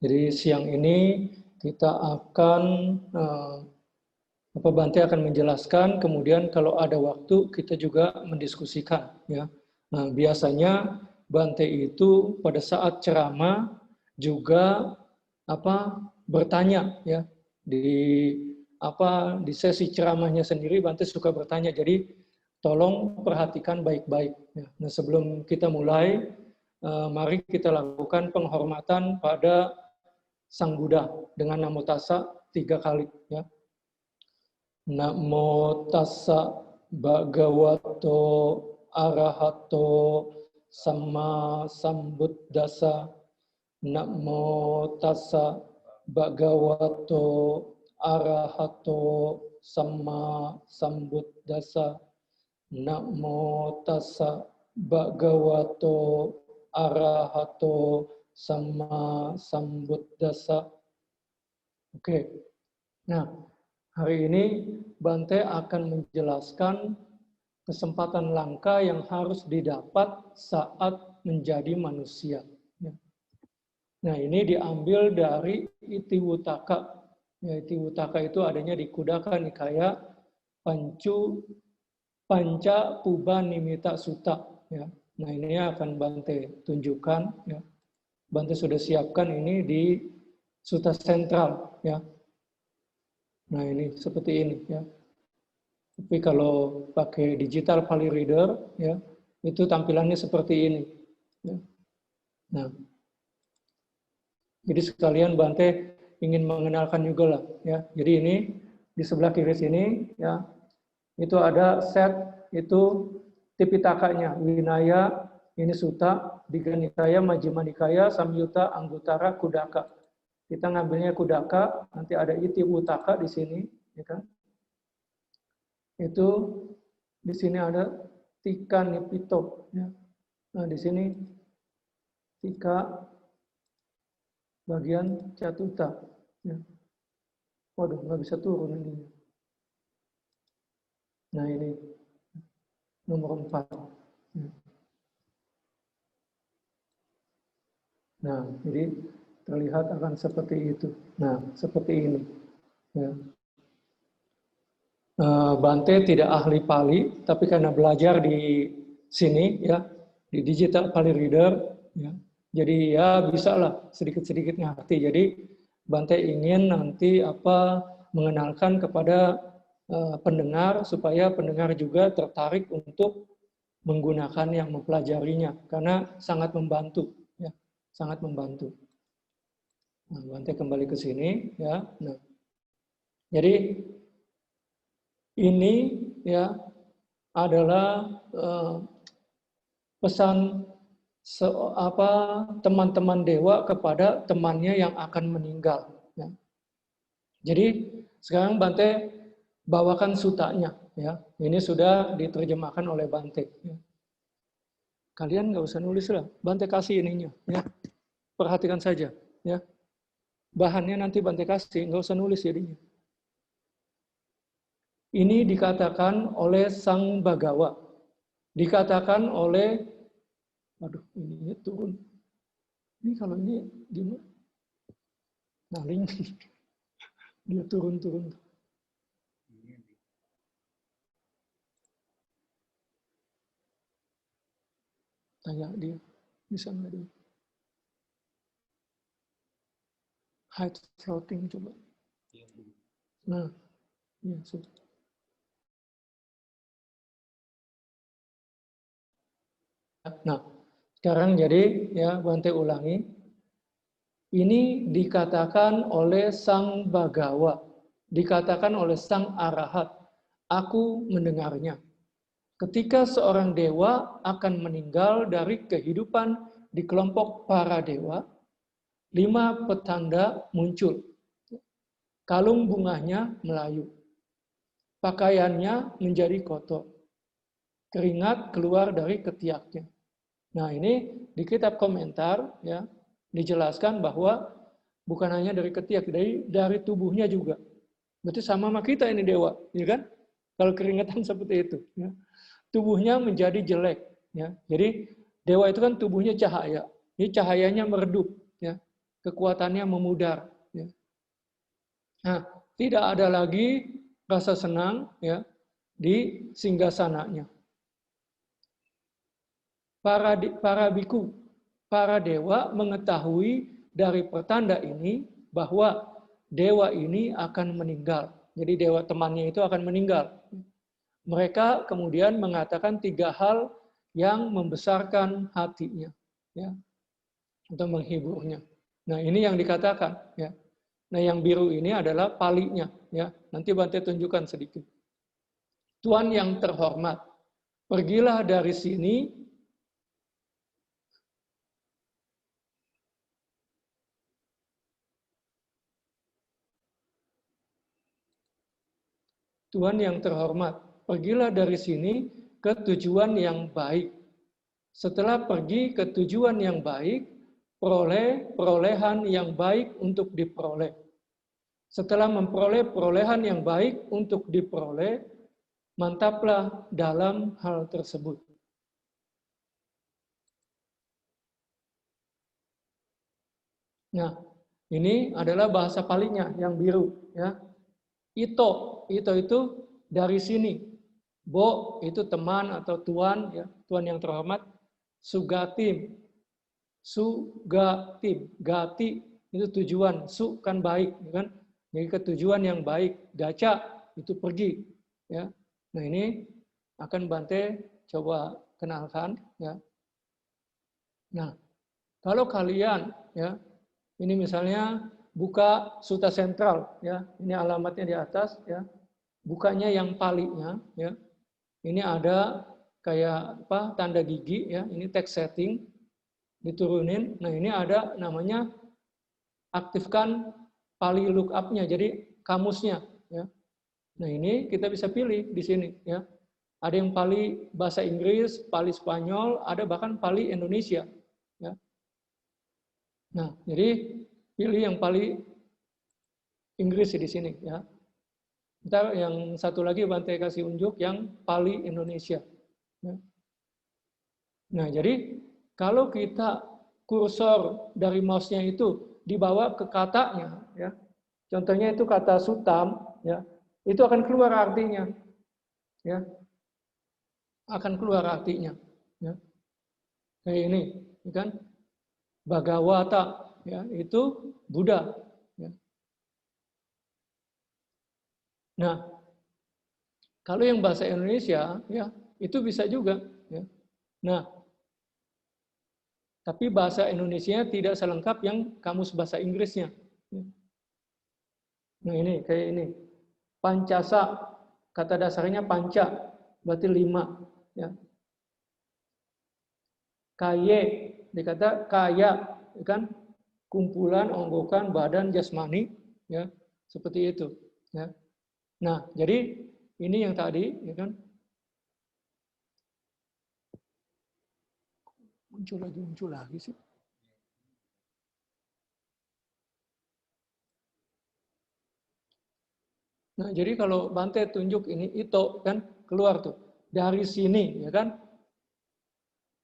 Jadi siang ini kita akan Bante akan menjelaskan, kemudian kalau ada waktu kita juga mendiskusikan, ya. Nah, biasanya Bante itu pada saat ceramah juga bertanya, ya. Di sesi ceramahnya sendiri Bante suka bertanya. Jadi tolong perhatikan baik-baik, ya. Nah, sebelum kita mulai, mari kita lakukan penghormatan pada Sang Buddha dengan Namo Tassa 3 kali, ya. Namo tassa bhagavato arahato sama sambuddhassa. Namo tassa bhagavato arahato sama sambuddhassa. Namo tassa bhagavato arahato sama sambuddhassa. Oke. Nah, hari ini Bante akan menjelaskan kesempatan langka yang harus didapat saat menjadi manusia. Nah, ini diambil dari Itiwutaka. Ya, Itiwutaka itu adanya di Kudaka Nikaya Panca Puba Nimitta Sutta. Ya. Nah, ini akan Bante tunjukkan. Ya. Bante sudah siapkan ini di Sutta Sentral. Ya. Nah, ini seperti ini, ya. Tapi kalau pakai digital Pali Reader, ya, itu tampilannya seperti ini. Ya. Nah, jadi sekalian Bante ingin mengenalkan juga lah, ya. Jadi ini di sebelah kiri sini, ya, itu ada set itu Tipitakanya, Winaya, ini Sutta, Digha Nikaya, Majjhima Nikaya, Samyutta, Anguttara, Kudaka. Kita ngambilnya Kudaka, nanti ada Itiwutaka di sini, ya kan? Itu di sini ada Tika Nipito, ya. Nah, di sini Tika bagian Catuta, ya. Waduh, nggak bisa turun ini. Nah, ini nomor 4. Ya. Nah, jadi terlihat akan seperti itu. Nah, seperti ini. Ya. Bante tidak ahli Pali, tapi karena belajar di sini, ya, di digital Pali Reader, ya, jadi ya bisa lah sedikit-sedikit ngerti. Jadi Bante ingin nanti mengenalkan kepada pendengar supaya pendengar juga tertarik untuk menggunakan yang mempelajarinya, karena sangat membantu, ya, sangat membantu. Nah, Bante kembali ke sini, ya. Nah, jadi ini, ya, adalah pesan teman-teman dewa kepada temannya yang akan meninggal. Ya. Jadi sekarang Bante bawakan sutanya. Ya. Ini sudah diterjemahkan oleh Bante. Ya. Kalian nggak usah nulis lah, Bante kasih ininya. Ya. Perhatikan saja. Ya. Bahannya nanti Bante kasih, nggak usah nulis jadinya. Ini dikatakan oleh Sang Bagawa. Dikatakan oleh, aduh, ininya turun. Ini kalau ini gimana? Naling. Dia turun-turun. Tanya dia, bisa nggak dia? Hide floating coba. Nah, ya sudah. Nah, sekarang jadi ya Bante ulangi. Ini dikatakan oleh Sang Bagawa, dikatakan oleh Sang Arahat. Aku mendengarnya. Ketika seorang dewa akan meninggal dari kehidupan di kelompok para dewa, 5 petanda muncul. Kalung bunganya melayu. Pakaiannya menjadi kotor. Keringat keluar dari ketiaknya. Nah, ini di kitab komentar, ya, dijelaskan bahwa bukan hanya dari ketiak, dari tubuhnya juga. Berarti sama kita ini dewa, ya kan? Kalau keringatan seperti itu, ya. Tubuhnya menjadi jelek, ya. Jadi dewa itu kan tubuhnya cahaya. Ini cahayanya meredup, ya. kekuatannya memudar. Ya. Nah, tidak ada lagi rasa senang ya di singgasananya. Para biku, para dewa mengetahui dari pertanda ini bahwa dewa ini akan meninggal. Jadi dewa temannya itu akan meninggal. Mereka kemudian mengatakan 3 hal yang membesarkan hatinya, ya, untuk menghiburnya. Nah, ini yang dikatakan, ya. Nah, yang biru ini adalah palinya, ya. Nanti Bante tunjukkan sedikit. Tuan yang terhormat, pergilah dari sini. Tuan yang terhormat, pergilah dari sini ke tujuan yang baik. Setelah pergi ke tujuan yang baik, peroleh perolehan yang baik untuk diperoleh. Setelah memperoleh perolehan yang baik untuk diperoleh, mantaplah dalam hal tersebut. Nah, ini adalah bahasa palinya yang biru, ya. Ito itu dari sini. Bo itu teman atau tuan, ya, tuan yang terhormat. Sugatim, gati itu tujuan. Su kan baik, kan? Jadi ke tujuan yang baik. Gaca itu pergi, ya. Nah, ini akan Bante coba kenalkan, ya. Nah, kalau kalian, ya, ini misalnya buka Sutta Sentral, ya, ini alamatnya di atas, ya. Bukanya yang palinya, ya. Ini ada kayak apa tanda gigi, ya. Ini text setting, diturunin. Nah, ini ada namanya aktifkan pali lookup-nya, jadi kamusnya, ya. Nah, ini kita bisa pilih di sini, ya. Ada yang pali bahasa Inggris, pali Spanyol, ada bahkan pali Indonesia, ya. Nah, jadi pilih yang pali Inggris di sini, ya. Ntar yang satu lagi Bante kasih unjuk yang pali Indonesia. Ya. Nah, jadi kalau kita kursor dari mouse-nya itu dibawa ke katanya, ya. Contohnya itu kata sutam, ya. Itu akan keluar artinya, ya. Akan keluar artinya, ya. Kayak ini, kan? Bhagawata, ya, itu Buddha, ya. Nah, kalau yang bahasa Indonesia, ya, itu bisa juga, ya. Nah, tapi bahasa Indonesia tidak selengkap yang kamus bahasa Inggrisnya. Ya. Nah, ini kayak ini. Pancasa, kata dasarnya panca, berarti 5, ya. Kaye, dikata kaya, kan? Kumpulan, onggokan, badan, jasmani, ya, seperti itu, ya. Nah, jadi ini yang tadi, ya kan? Muncul lagi sih. Nah, jadi kalau Bante tunjuk ini itu kan keluar tuh dari sini, ya kan?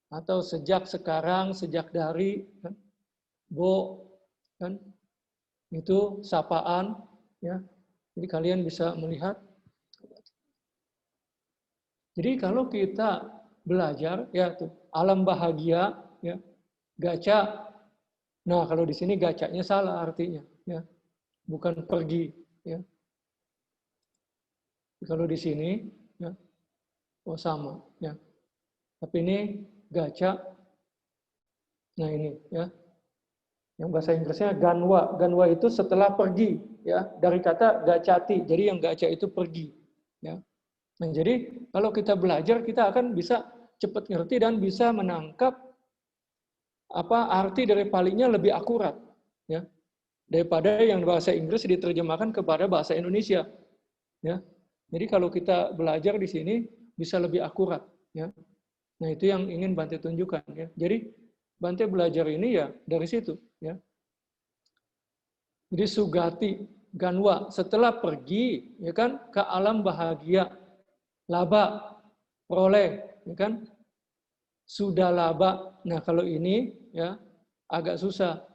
Atau sejak sekarang, sejak dari, kan? Bo, kan? Itu sapaan, ya. Jadi kalian bisa melihat. Jadi kalau kita belajar, ya tuh alam bahagia, ya, gaca. Nah, kalau di sini gacanya salah artinya, ya, bukan pergi, ya. Kalau di sini, ya, oh sama, ya. Tapi ini gaca. Nah ini, ya, yang bahasa Inggrisnya ganwa. Ganwa itu setelah pergi, ya, dari kata gacati. Jadi yang gaca itu pergi, ya. Nah, jadi kalau kita belajar, kita akan bisa cepat ngerti dan bisa menangkap apa arti dari palinya lebih akurat, ya, daripada yang bahasa Inggris diterjemahkan kepada bahasa Indonesia, ya. Jadi kalau kita belajar di sini bisa lebih akurat, ya. Nah, itu yang ingin Bante tunjukkan, ya. Jadi Bante belajar ini ya dari situ, ya. Jadi sugati ganwa setelah pergi, ya kan, ke alam bahagia, laba peroleh, ya kan, sudah laba. Nah, kalau ini ya agak susah.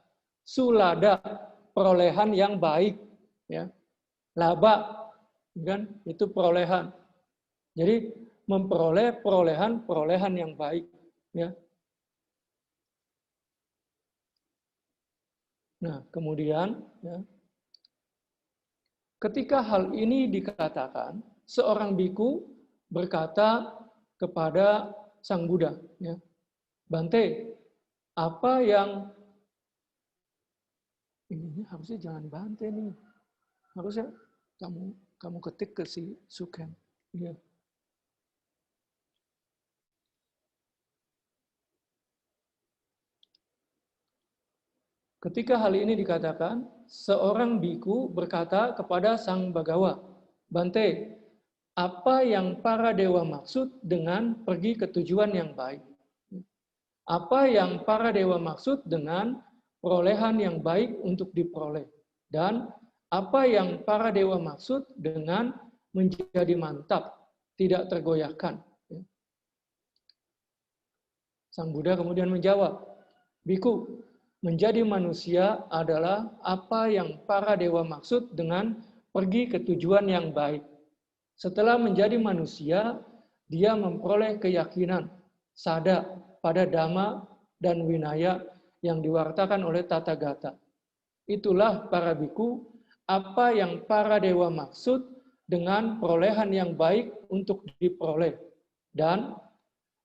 sulada, perolehan yang baik, ya. Laba, kan? Itu perolehan. Jadi memperoleh perolehan yang baik, ya. Nah, kemudian, ya, ketika hal ini dikatakan, seorang biku berkata kepada Sang Buddha, ya, Bante, apa yang ini harusnya jangan Bante nih, harusnya kamu ketik ke si Suken, ya. Ketika hal ini dikatakan, seorang biku berkata kepada Sang Bagawa, Bante, apa yang para dewa maksud dengan pergi ke tujuan yang baik? Apa yang para dewa maksud dengan perolehan yang baik untuk diperoleh? Dan apa yang para dewa maksud dengan menjadi mantap, tidak tergoyahkan? Sang Buddha kemudian menjawab, Biku, menjadi manusia adalah apa yang para dewa maksud dengan pergi ke tujuan yang baik. Setelah menjadi manusia, dia memperoleh keyakinan, sada pada Dhamma dan Winaya yang diwartakan oleh Tathagata. Itulah para biku, apa yang para dewa maksud dengan perolehan yang baik untuk diperoleh. Dan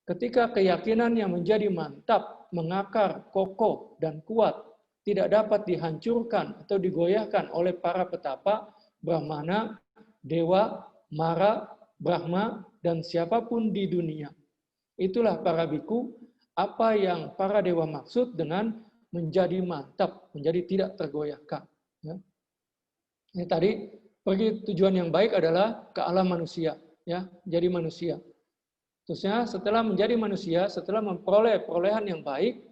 ketika keyakinan yang menjadi mantap, mengakar, kokoh, dan kuat tidak dapat dihancurkan atau digoyahkan oleh para petapa, brahmana, dewa, mara, brahma, dan siapapun di dunia. Itulah para biku, apa yang para dewa maksud dengan menjadi mantap, menjadi tidak tergoyahkan. Ya. Ini tadi, pergi tujuan yang baik adalah ke alam manusia, ya, jadi manusia. Terusnya setelah menjadi manusia, setelah memperoleh perolehan yang baik,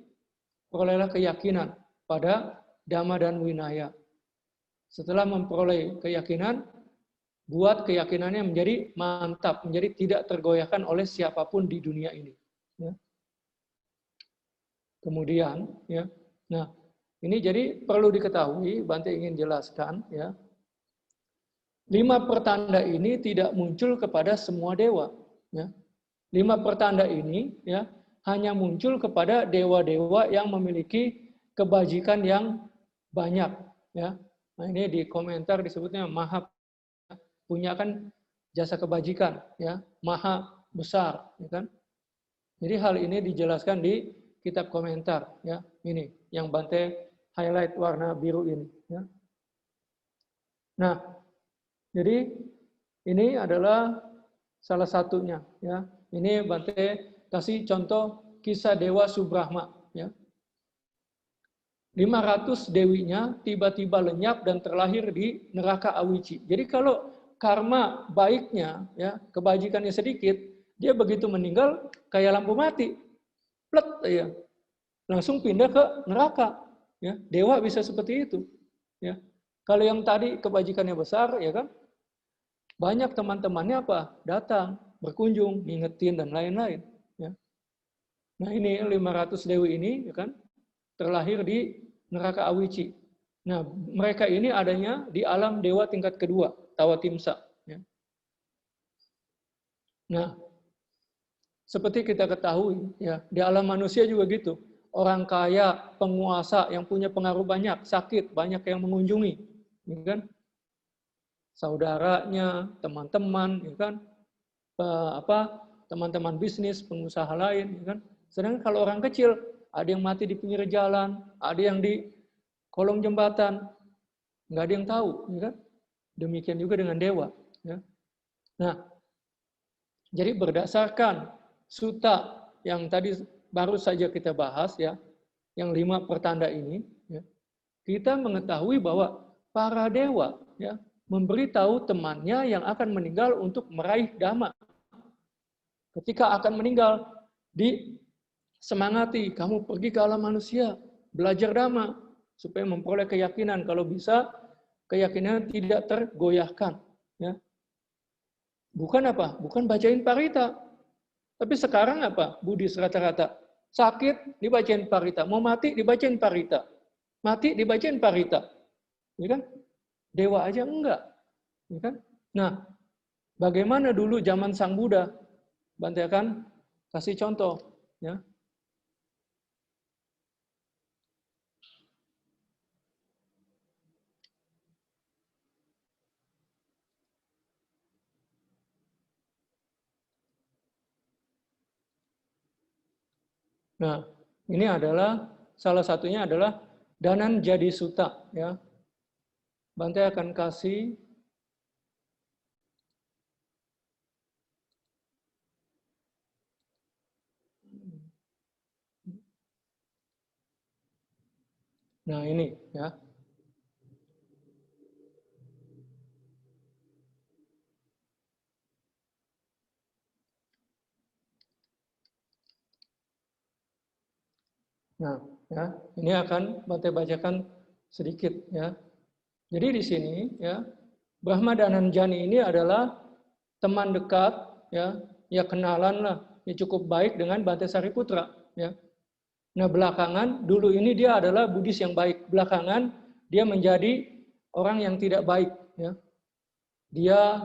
perolehlah keyakinan pada Dhamma dan Winaya. Setelah memperoleh keyakinan, buat keyakinannya menjadi mantap, menjadi tidak tergoyahkan oleh siapapun di dunia ini. Ya. Kemudian, ya, nah ini jadi perlu diketahui, Bante ingin jelaskan, ya, 5 pertanda ini tidak muncul kepada semua dewa. Ya. 5 pertanda ini, ya, hanya muncul kepada dewa-dewa yang memiliki kebajikan yang banyak, ya. Nah, ini di komentar disebutnya maha, punya kan jasa kebajikan, ya, maha besar, ya kan. Jadi hal ini dijelaskan di kitab komentar, ya. Ini yang Bante highlight warna biru ini, ya. Nah, jadi ini adalah salah satunya, ya. Ini Bante kasih contoh kisah Dewa Subrahma. Ya. 500 dewinya tiba-tiba lenyap dan terlahir di neraka Awici. Jadi kalau karma baiknya, ya, kebajikannya sedikit, dia begitu meninggal kayak lampu mati. Plet, ya. Langsung pindah ke neraka. Ya. Dewa bisa seperti itu. Ya. Kalau yang tadi kebajikannya besar, ya kan, banyak teman-temannya apa? Datang, berkunjung, ngingetin, dan lain-lain. Ya. Nah ini 500 dewi ini, ya kan, terlahir di neraka Awici. Nah mereka ini adanya di alam dewa tingkat kedua, Tawatimsa. Ya. Nah seperti kita ketahui, ya, di alam manusia juga gitu. Orang kaya, penguasa yang punya pengaruh banyak, sakit, banyak yang mengunjungi, ya kan? Saudaranya, teman-teman, ya kan? Teman-teman bisnis, pengusaha lain, ya kan? Sedangkan kalau orang kecil, ada yang mati di pinggir jalan, ada yang di kolong jembatan, nggak ada yang tahu, ya kan? Demikian juga dengan dewa. Ya. Nah, jadi berdasarkan sutta yang tadi baru saja kita bahas, ya, yang 5 pertanda ini, ya, kita mengetahui bahwa para dewa, ya, memberitahu temannya yang akan meninggal untuk meraih Dhamma. Ketika akan meninggal, disemangati, kamu pergi ke alam manusia, belajar Dhamma, supaya memperoleh keyakinan. Kalau bisa, keyakinan tidak tergoyahkan. Ya. Bukan apa? Bukan bacain parita. Tapi sekarang apa? Buddhis rata-rata. Sakit, dibacain parita. Mau mati, dibacain parita. mati dibacain parita, ya kan? Dewa aja enggak, ya kan? Nah, bagaimana dulu zaman Sang Buddha? Bante akan kasih contoh, ya. Nah, ini adalah salah satunya adalah Dhananjadi Sutta, ya. Bante akan kasih nah ini, ya. Nah, ya, ini akan Bante bacakan sedikit, ya. Jadi di sini, ya, Brahma Dhananjani ini adalah teman dekat, ya, ya kenalan lah, ya cukup baik dengan Bante Sariputra, ya. Nah, belakangan dulu ini dia adalah Buddhis yang baik, belakangan dia menjadi orang yang tidak baik, ya. Dia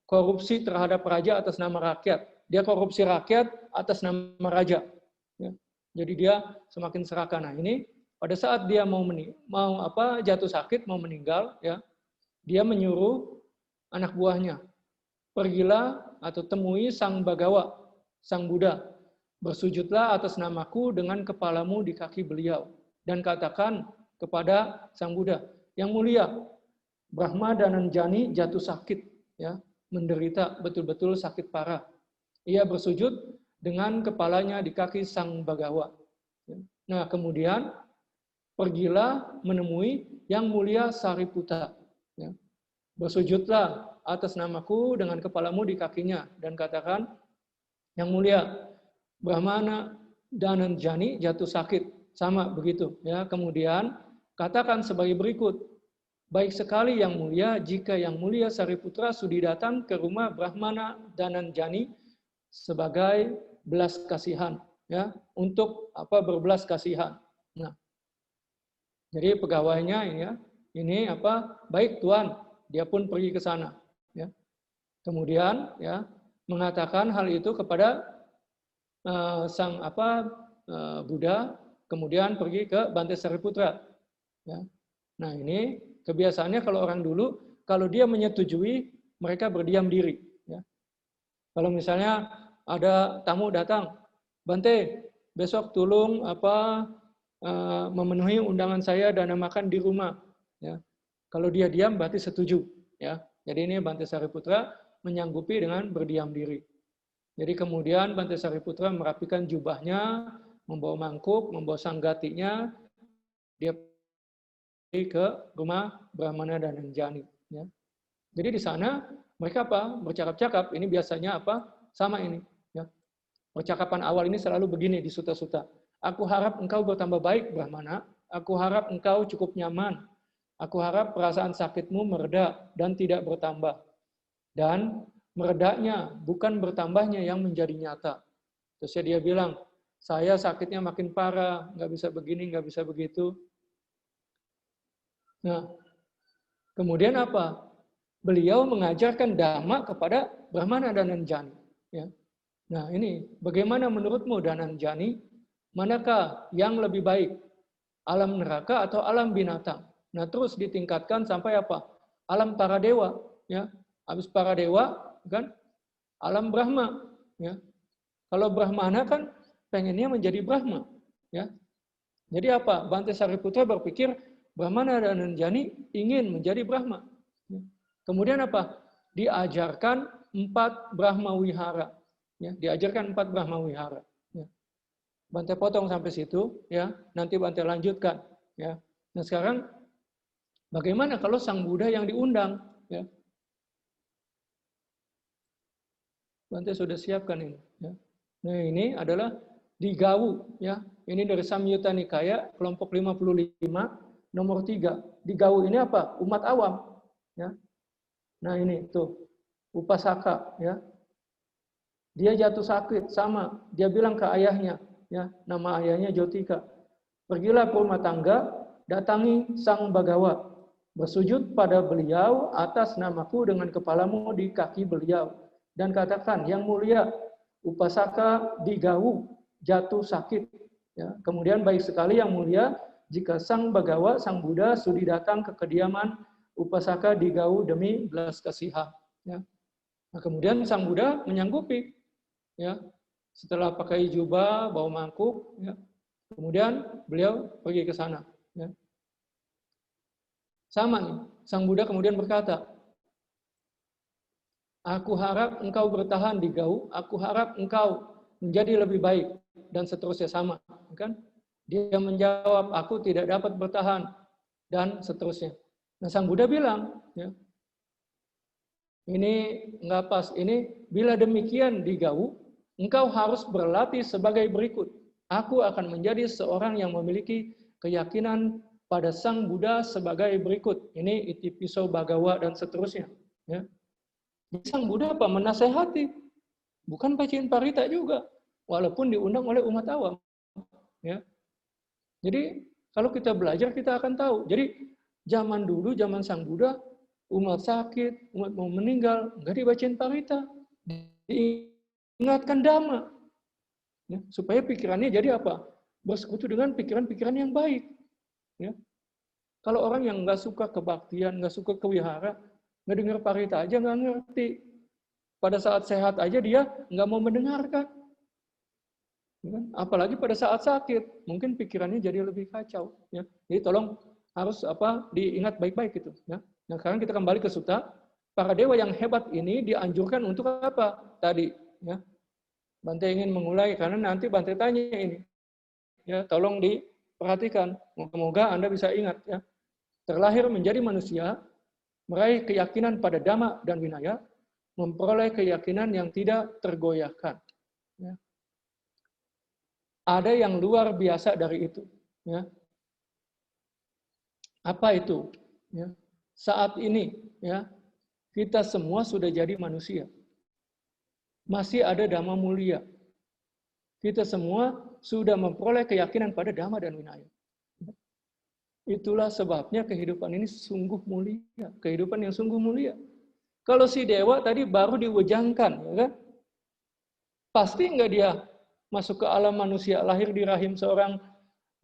korupsi terhadap raja atas nama rakyat. Dia korupsi rakyat atas nama raja. Ya. Jadi dia semakin serakah. Nah ini pada saat dia mau jatuh sakit, mau meninggal, ya, dia menyuruh anak buahnya, pergilah atau temui Sang Bagawa, Sang Buddha, bersujudlah atas namaku dengan kepalamu di kaki beliau, dan katakan kepada Sang Buddha, yang mulia, Brahma Dhananjani jatuh sakit, ya, menderita betul-betul sakit parah. Ia bersujud dengan kepalanya di kaki Sang Bagawa. Nah, kemudian pergilah menemui yang mulia Sariputta. Ya. Bersujudlah atas namaku dengan kepalamu di kakinya dan katakan, yang mulia Brahmana Dhananjani jatuh sakit, sama begitu. Ya. Kemudian katakan sebagai berikut, baik sekali yang mulia jika yang mulia Sariputra sudi datang ke rumah Brahmana Dhananjani sebagai belas kasihan, ya, untuk berbelas kasihan. Nah, jadi pegawainya ini baik Tuan, dia pun pergi ke sana, ya. Kemudian ya mengatakan hal itu kepada sang Buddha, kemudian pergi ke Bante Sariputra, ya. Nah, ini kebiasaannya kalau orang dulu kalau dia menyetujui mereka berdiam diri, ya. Kalau misalnya ada tamu datang, Bante, besok tolong memenuhi undangan saya dana makan di rumah, ya. Kalau dia diam berarti setuju, ya. Jadi ini Bante Sariputra menyanggupi dengan berdiam diri. Jadi kemudian Bante Sariputra merapikan jubahnya, membawa mangkuk, membawa sanggatinya, dia pergi ke rumah Brahmana Dhananjani, ya. Jadi di sana mereka bercakap-cakap. Ini biasanya sama ini, ya. Percakapan awal ini selalu begini di sutta-sutta. Aku harap engkau bertambah baik, Brahmana. Aku harap engkau cukup nyaman. Aku harap perasaan sakitmu mereda dan tidak bertambah. Dan meredanya, bukan bertambahnya yang menjadi nyata. Terus dia bilang, saya sakitnya makin parah, nggak bisa begini, nggak bisa begitu. Nah, kemudian apa? Beliau mengajarkan dhamma kepada Brahmana Dhananjani. Ya. Nah ini, bagaimana menurutmu Dhananjani? Manakah yang lebih baik? Alam neraka atau alam binatang? Nah terus ditingkatkan sampai apa? Alam para dewa. Ya. Habis para dewa, kan? Alam Brahma. Ya. Kalau Brahmana kan pengennya menjadi Brahma. Ya. Jadi apa? Bante Sariputra berpikir Brahmana Dhananjani ingin menjadi Brahma. Ya. Kemudian apa? Diajarkan 4 Brahma Wihara. Ya, diajarkan 4 Brahma Wihara. Ya. Bante potong sampai situ, ya. Nanti Bante lanjutkan, ya. Nah sekarang bagaimana kalau Sang Buddha yang diundang, ya? Bante sudah siapkan ini, ya. Nah ini adalah Digawu, ya. Ini dari Samyutta Nikaya kelompok 55 nomor 3. Digawu ini apa? Umat awam, ya. Nah ini tuh Upasaka, ya. Dia jatuh sakit, sama. Dia bilang ke ayahnya, ya, nama ayahnya Jotika. Pergilah ke rumah tangga, datangi Sang Bagawa, bersujud pada beliau atas namaku dengan kepalamu di kaki beliau, dan katakan, yang mulia, Upasaka Digawu jatuh sakit. Ya, kemudian baik sekali yang mulia, jika Sang Bagawa, Sang Buddha sudi datang ke kediaman Upasaka Digawu demi belas kasihan. Ya. Nah, kemudian Sang Buddha menyanggupi, ya, setelah pakai jubah, bawa mangkuk, ya, kemudian beliau pergi ke sana. Ya. Sama nih, Sang Buddha kemudian berkata, aku harap engkau bertahan di Gau, aku harap engkau menjadi lebih baik, dan seterusnya sama. Kan? Dia menjawab, aku tidak dapat bertahan, dan seterusnya. Nah, Sang Buddha bilang, ya, ini nggak pas, ini bila demikian di Gau, engkau harus berlatih sebagai berikut. Aku akan menjadi seorang yang memiliki keyakinan pada Sang Buddha sebagai berikut. Ini Itipiso Bagawa dan seterusnya. Ya. Sang Buddha apa? Menasehati. Bukan bacain parita juga. Walaupun diundang oleh umat awam. Ya. Jadi kalau kita belajar kita akan tahu. Jadi zaman dulu, zaman Sang Buddha, umat sakit, umat mau meninggal, nggak dibacain parita. Diingatkan dhamma. Ya, supaya pikirannya jadi apa? Bersekutu dengan pikiran-pikiran yang baik. Ya. Kalau orang yang nggak suka kebaktian, nggak suka kewihara, nggak dengar parita aja nggak ngerti. Pada saat sehat aja dia nggak mau mendengarkan. Ya, apalagi pada saat sakit, mungkin pikirannya jadi lebih kacau. Ya. Jadi tolong harus diingat baik-baik gitu. Ya. Nah sekarang kita kembali ke sutta. Para dewa yang hebat ini dianjurkan untuk apa? Tadi, ya. Bante ingin mengulai karena nanti Bante tanya ini. Ya, tolong diperhatikan. Moga-moga Anda bisa ingat, ya. Terlahir menjadi manusia, meraih keyakinan pada dhamma dan vinaya, memperoleh keyakinan yang tidak tergoyahkan. Ya. Ada yang luar biasa dari itu. Ya. Apa itu? Ya. Saat ini, ya, kita semua sudah jadi manusia. Masih ada dhamma mulia. Kita semua sudah memperoleh keyakinan pada dhamma dan vinaya. Itulah sebabnya kehidupan ini sungguh mulia. Kehidupan yang sungguh mulia. Kalau si dewa tadi baru diwejangkan, ya kan? Pasti enggak dia masuk ke alam manusia, lahir di rahim seorang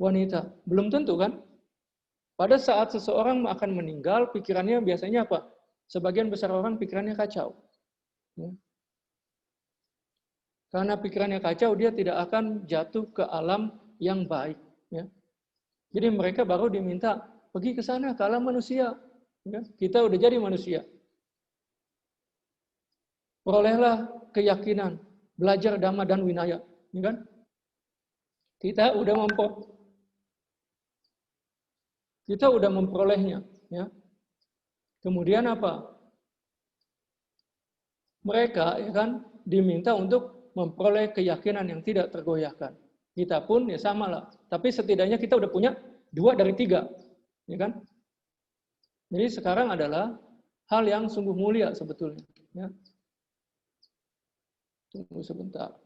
wanita? Belum tentu kan? Pada saat seseorang akan meninggal, pikirannya biasanya apa? Sebagian besar orang pikirannya kacau. Ya. Karena pikirannya kacau, dia tidak akan jatuh ke alam yang baik. Ya. Jadi mereka baru diminta, pergi ke sana, ke alam manusia. Ya. Kita udah jadi manusia. Perolehlah keyakinan, belajar dhamma dan vinaya. Ya kan? Kita udah memperolehnya. Ya. Kemudian apa? Mereka, ya kan, diminta untuk memperoleh keyakinan yang tidak tergoyahkan. Kita pun ya sama lah. Tapi setidaknya kita udah punya 2 dari 3. Ya kan? Jadi sekarang adalah hal yang sungguh mulia sebetulnya. Ya. Tunggu sebentar.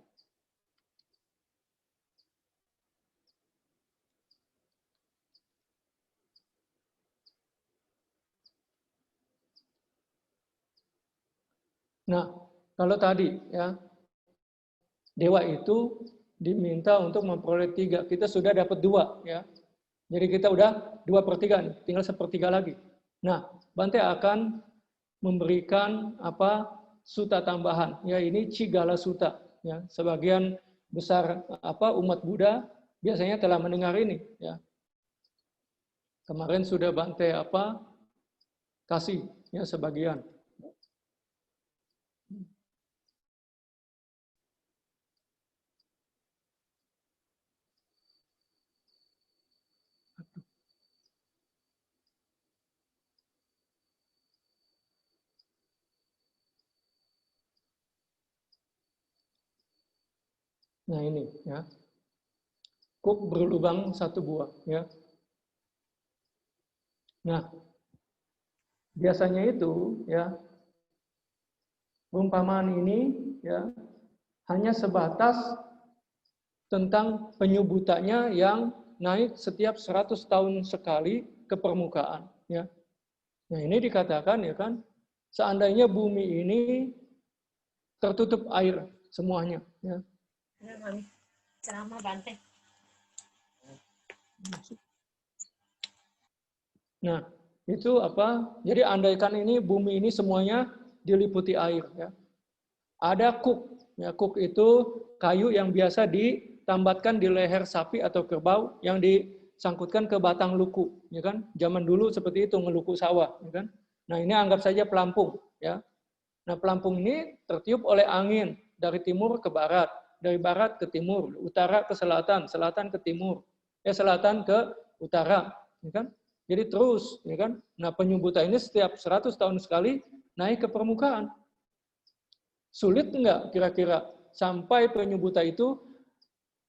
Nah, kalau tadi ya dewa itu diminta untuk memperoleh 3, kita sudah dapat 2 ya. Jadi kita udah 2/3 nih, tinggal 1/3 lagi. Nah, Bante akan memberikan sutta tambahan. Ya, ini Cigala Sutta. Ya, sebagian besar umat Buddha biasanya telah mendengar ini. Ya. Kemarin sudah Bante kasih ya sebagian. Nah ini ya, kuk berlubang 1 buah ya. Nah biasanya itu ya perumpamaan ini ya hanya sebatas tentang penyebutannya yang naik setiap 100 tahun sekali ke permukaan. Ya. Nah ini dikatakan ya kan, seandainya bumi ini tertutup air semuanya. Ya. Ceramah Bante. Nah itu apa? Jadi andaikan ini bumi ini semuanya diliputi air. Ya. Ada kuk. Ya, kuk itu kayu yang biasa ditambatkan di leher sapi atau kerbau yang disangkutkan ke batang luku, ya kan? Zaman dulu seperti itu ngeluku sawah, ya kan? Nah, ini anggap saja pelampung, ya. Nah, pelampung ini tertiup oleh angin dari timur ke barat, dari barat ke timur, utara ke selatan, selatan ke timur, selatan ke utara, ya kan? Jadi terus, ya kan? Nah, penyumbutan ini setiap 100 tahun sekali naik ke permukaan. Sulit enggak kira-kira sampai penyumbutan itu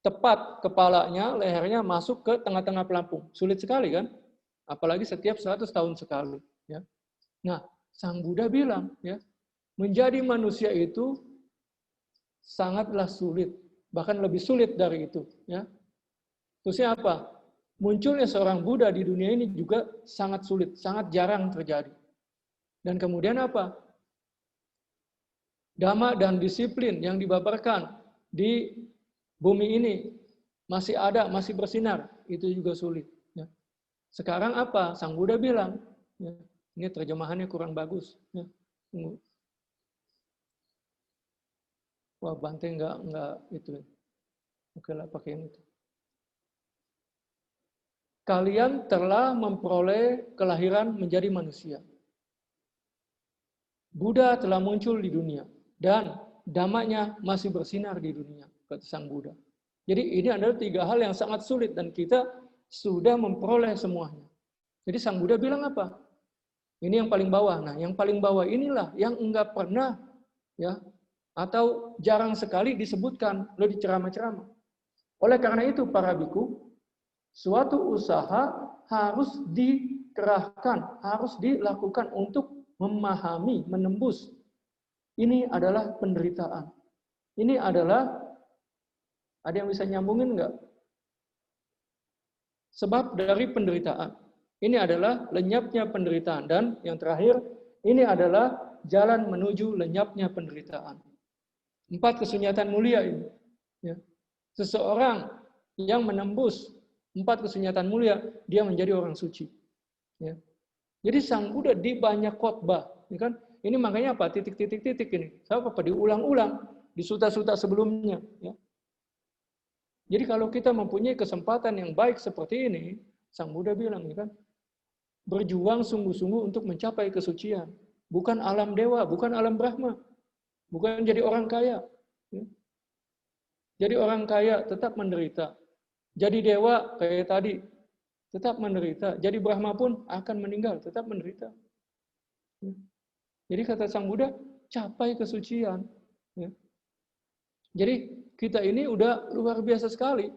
tepat kepalanya, lehernya masuk ke tengah-tengah pelampung? Sulit sekali kan? Apalagi setiap 100 tahun sekali. Ya. Nah, Sang Buddha bilang, ya, menjadi manusia itu sangatlah sulit, bahkan lebih sulit dari itu. Ya. Terusnya apa? Munculnya seorang Buddha di dunia ini juga sangat sulit, sangat jarang terjadi. Dan kemudian apa? Dhamma dan disiplin yang dibabarkan di bumi ini masih ada, masih bersinar, itu juga sulit. Ya. Sekarang apa? Sang Buddha bilang, ya, ini terjemahannya kurang bagus. Ya. Wah, Bante enggak itu. Oke lah, pakai ini. Kalian telah memperoleh kelahiran menjadi manusia. Buddha telah muncul di dunia. Dan damanya masih bersinar di dunia, kata Sang Buddha. Jadi ini adalah 3 hal yang sangat sulit dan kita sudah memperoleh semuanya. Jadi Sang Buddha bilang apa? Ini yang paling bawah. Nah, yang paling bawah inilah yang enggak pernah ya atau jarang sekali disebutkan oleh ceramah-ceramah. Oleh karena itu para biku, suatu usaha harus dikerahkan, harus dilakukan untuk memahami, menembus. Ini adalah penderitaan. Ini adalah, ada yang bisa nyambungin enggak? Sebab dari penderitaan. Ini adalah lenyapnya penderitaan. Dan yang terakhir, ini adalah jalan menuju lenyapnya penderitaan. 4 kesunyatan mulia ini. Ya. Seseorang yang menembus 4 kesunyatan mulia, dia menjadi orang suci. Ya. Jadi Sang Buddha di banyak khotbah, ya kan? Ini makanya apa? Titik-titik-titik ini. Apa? Diulang-ulang di suta-suta sebelumnya. Ya. Jadi kalau kita mempunyai kesempatan yang baik seperti ini, Sang Buddha bilang, ya kan? Berjuang sungguh-sungguh untuk mencapai kesucian. Bukan alam dewa, bukan alam Brahma. Bukan jadi orang kaya. Ya. Jadi orang kaya tetap menderita. Jadi dewa kayak tadi, tetap menderita. Jadi Brahma pun akan meninggal, tetap menderita. Ya. Jadi kata Sang Buddha, capai kesucian. Ya. Jadi kita ini udah luar biasa sekali.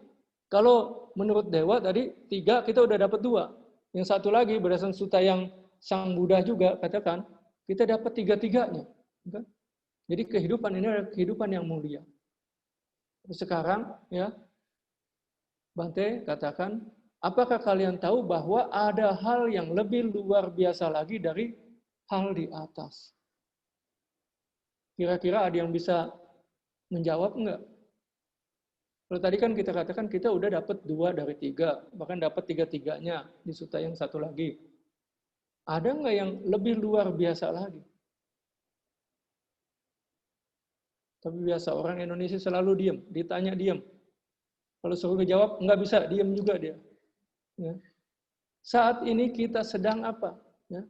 Kalau menurut Dewa tadi 3, kita udah dapat 2. Yang satu lagi berdasarkan suta yang Sang Buddha juga katakan, kita dapat 3-3-nya. Jadi kehidupan ini adalah kehidupan yang mulia. Sekarang ya, Bante katakan, apakah kalian tahu bahwa ada hal yang lebih luar biasa lagi dari hal di atas? Kira-kira ada yang bisa menjawab enggak? Kalau tadi kan kita katakan kita udah dapat 2 dari 3, bahkan dapat 3-3-nya di suta yang satu lagi. Ada enggak yang lebih luar biasa lagi? Tapi biasa orang Indonesia selalu diam, ditanya diam. Kalau suruh jawab enggak bisa, diam juga dia. Ya. Saat ini kita sedang apa? Ya.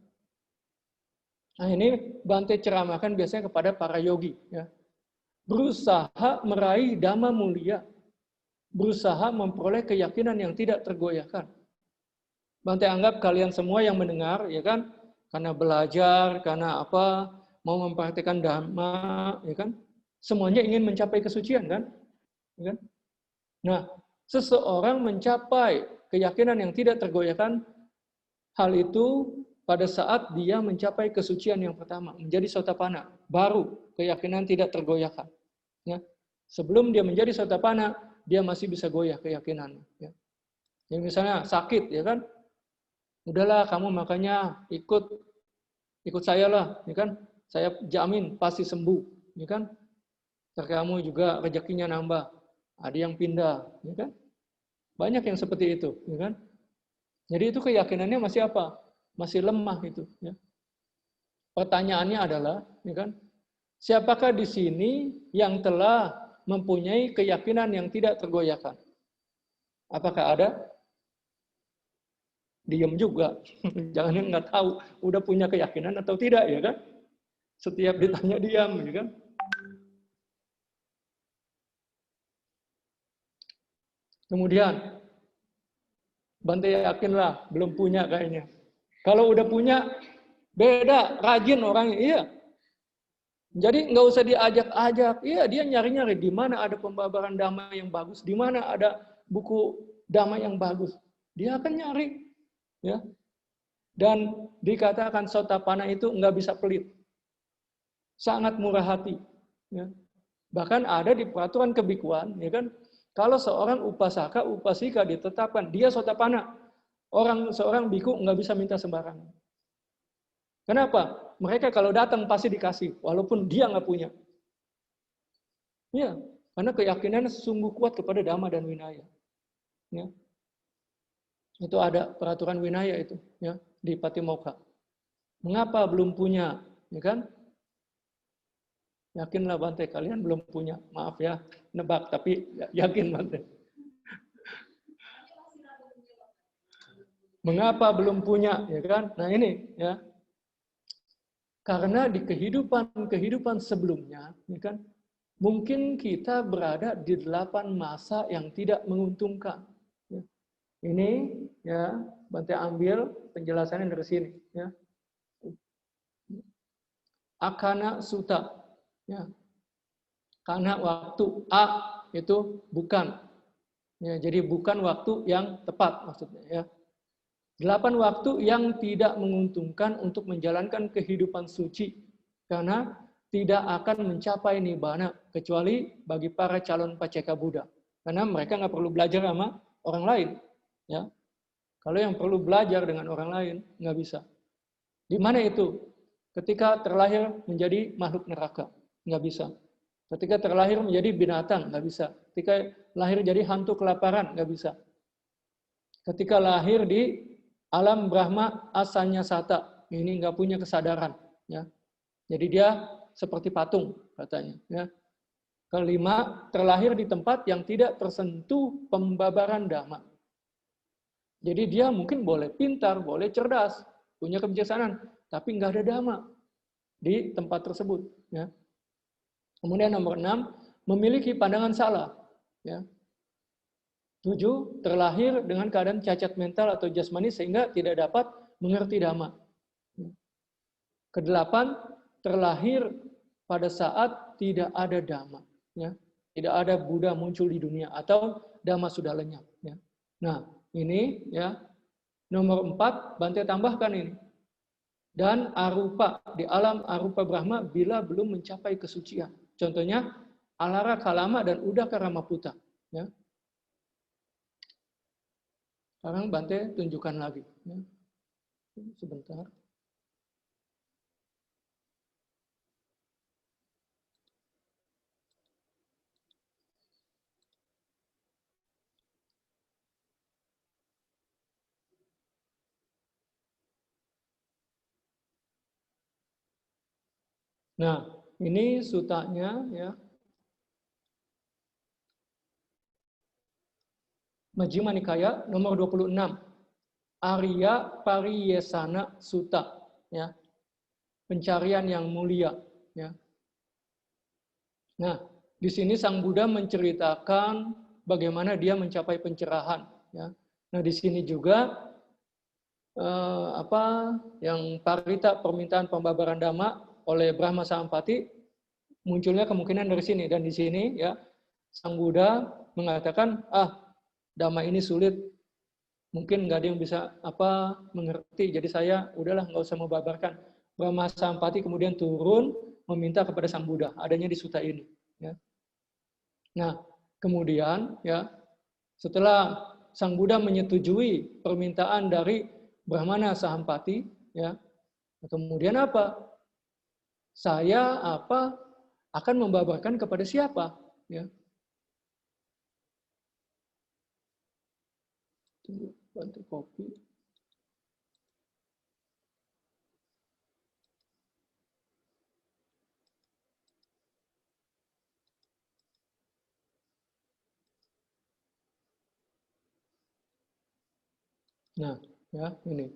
Nah ini Bante ceramahkan biasanya kepada para yogi. Ya. Berusaha meraih dhamma mulia. Berusaha memperoleh keyakinan yang tidak tergoyahkan. Bante anggap kalian semua yang mendengar, ya kan, karena belajar, karena apa, mau mempraktikkan dhamma, ya kan, semuanya ingin mencapai kesucian, kan, ya kan? Nah, seseorang mencapai keyakinan yang tidak tergoyahkan, hal itu pada saat dia mencapai kesucian yang pertama, menjadi sotapanna, baru keyakinan tidak tergoyahkan. Ya. Sebelum dia menjadi sotapanna, dia masih bisa goyah keyakinannya. Ya. Yang misalnya sakit, ya kan? Udahlah, kamu makanya ikut saya lah, ya kan? Saya jamin pasti sembuh, ya kan? Kamu juga rezekinya nambah, ada yang pindah, ya kan? Banyak yang seperti itu, ya kan? Jadi itu keyakinannya masih apa? Masih lemah itu. Ya. Pertanyaannya adalah, ya kan? Siapakah di sini yang telah mempunyai keyakinan yang tidak tergoyahkan? Apakah ada? Diam juga. Jangan nggak tahu, udah punya keyakinan atau tidak, ya kan? Setiap ditanya diam, ya kan? Kemudian, Bante yakinlah belum punya kayaknya. Kalau udah punya, beda, rajin orangnya, iya. Jadi nggak usah diajak-ajak, iya dia nyari-nyari di mana ada pembabaran dhamma yang bagus, di mana ada buku dhamma yang bagus, dia akan nyari, ya. Dan dikatakan Sotapanna itu nggak bisa pelit, sangat murah hati, ya. Bahkan ada di peraturan kebikuan, ya kan, kalau seorang upasaka, upasika ditetapkan dia Sotapanna, seorang biku nggak bisa minta sembarangan. Kenapa? Mereka kalau datang pasti dikasih, walaupun dia nggak punya. Ya, karena keyakinannya sungguh kuat kepada Dhamma dan Vinaya. Ya. Itu ada peraturan Vinaya itu, ya, di Patimokkha. Mengapa belum punya? Ya kan? Yakinlah Bante, kalian belum punya. Maaf ya, nebak, tapi yakin Bante. Mengapa belum punya? Ya kan? Nah ini, ya. Karena di kehidupan sebelumnya, ya kan, mungkin kita berada di 8 masa yang tidak menguntungkan. Ya. Ini, ya, Bante ambil penjelasannya dari sini. Ya. Akana Sutta. Ya. Karena waktu A itu bukan. Ya, jadi bukan waktu yang tepat maksudnya. Ya. 8 waktu yang tidak menguntungkan untuk menjalankan kehidupan suci karena tidak akan mencapai nibbana kecuali bagi para calon paceka Buddha. Karena mereka nggak perlu belajar sama orang lain. Ya. Kalau yang perlu belajar dengan orang lain nggak bisa. Di mana itu? Ketika terlahir menjadi makhluk neraka nggak bisa. Ketika terlahir menjadi binatang nggak bisa. Ketika lahir jadi hantu kelaparan nggak bisa. Ketika lahir di alam Brahma asanya sata, ini nggak punya kesadaran, ya. Jadi dia seperti patung katanya, ya. Kelima, terlahir di tempat yang tidak tersentuh pembabaran dhamma. Jadi dia mungkin boleh pintar, boleh cerdas, punya kebijaksanaan, tapi nggak ada dhamma di tempat tersebut, ya. Kemudian nomor 6, memiliki pandangan salah, ya. 7, terlahir dengan keadaan cacat mental atau jasmani sehingga tidak dapat mengerti dhamma. Kedelapan, terlahir pada saat tidak ada dhamma. Ya. Tidak ada Buddha muncul di dunia atau dhamma sudah lenyap. Ya. Nah, ini ya nomor 4, Bante tambahkan ini. Dan arupa, di alam arupa Brahma bila belum mencapai kesucian. Contohnya, Alara Kalama dan Udaka Ramaputa. Ya. Sekarang Bante tunjukkan lagi. Ya. Sebentar. Nah, ini sutanya ya. Majjhima Nikaya nomor 26. Arya Pariyesana Sutta, ya. Pencarian yang mulia, ya. Nah, di sini Sang Buddha menceritakan bagaimana dia mencapai pencerahan, ya. Nah, di sini juga yang parita permintaan pembabaran dhamma oleh Brahma Sampati munculnya kemungkinan dari sini, dan di sini ya Sang Buddha mengatakan dhamma ini sulit, mungkin nggak ada yang bisa mengerti, jadi saya udahlah nggak usah membabarkan. Brahma Sampati kemudian turun meminta kepada Sang Buddha, adanya di sutta ini. Ya. Nah, kemudian ya setelah Sang Buddha menyetujui permintaan dari Brahmana Sahampati, ya. Kemudian apa? Saya akan membabarkan kepada siapa, ya. Tunggu, bantu kopi. Nah, ya, ini.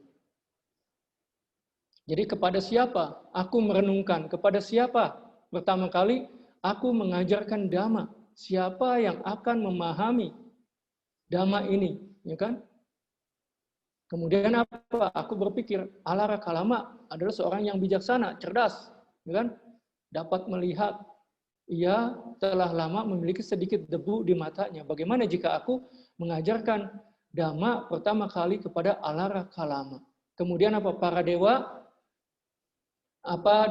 Jadi kepada siapa aku merenungkan? Kepada siapa? Pertama kali aku mengajarkan Dhamma. Siapa yang akan memahami Dhamma ini, ya kan? Kemudian apa? Aku berpikir Alara Kalama adalah seorang yang bijaksana, cerdas, ya kan? Dapat melihat ia telah lama memiliki sedikit debu di matanya. Bagaimana jika aku mengajarkan Dhamma pertama kali kepada Alara Kalama? Kemudian apa? Para dewa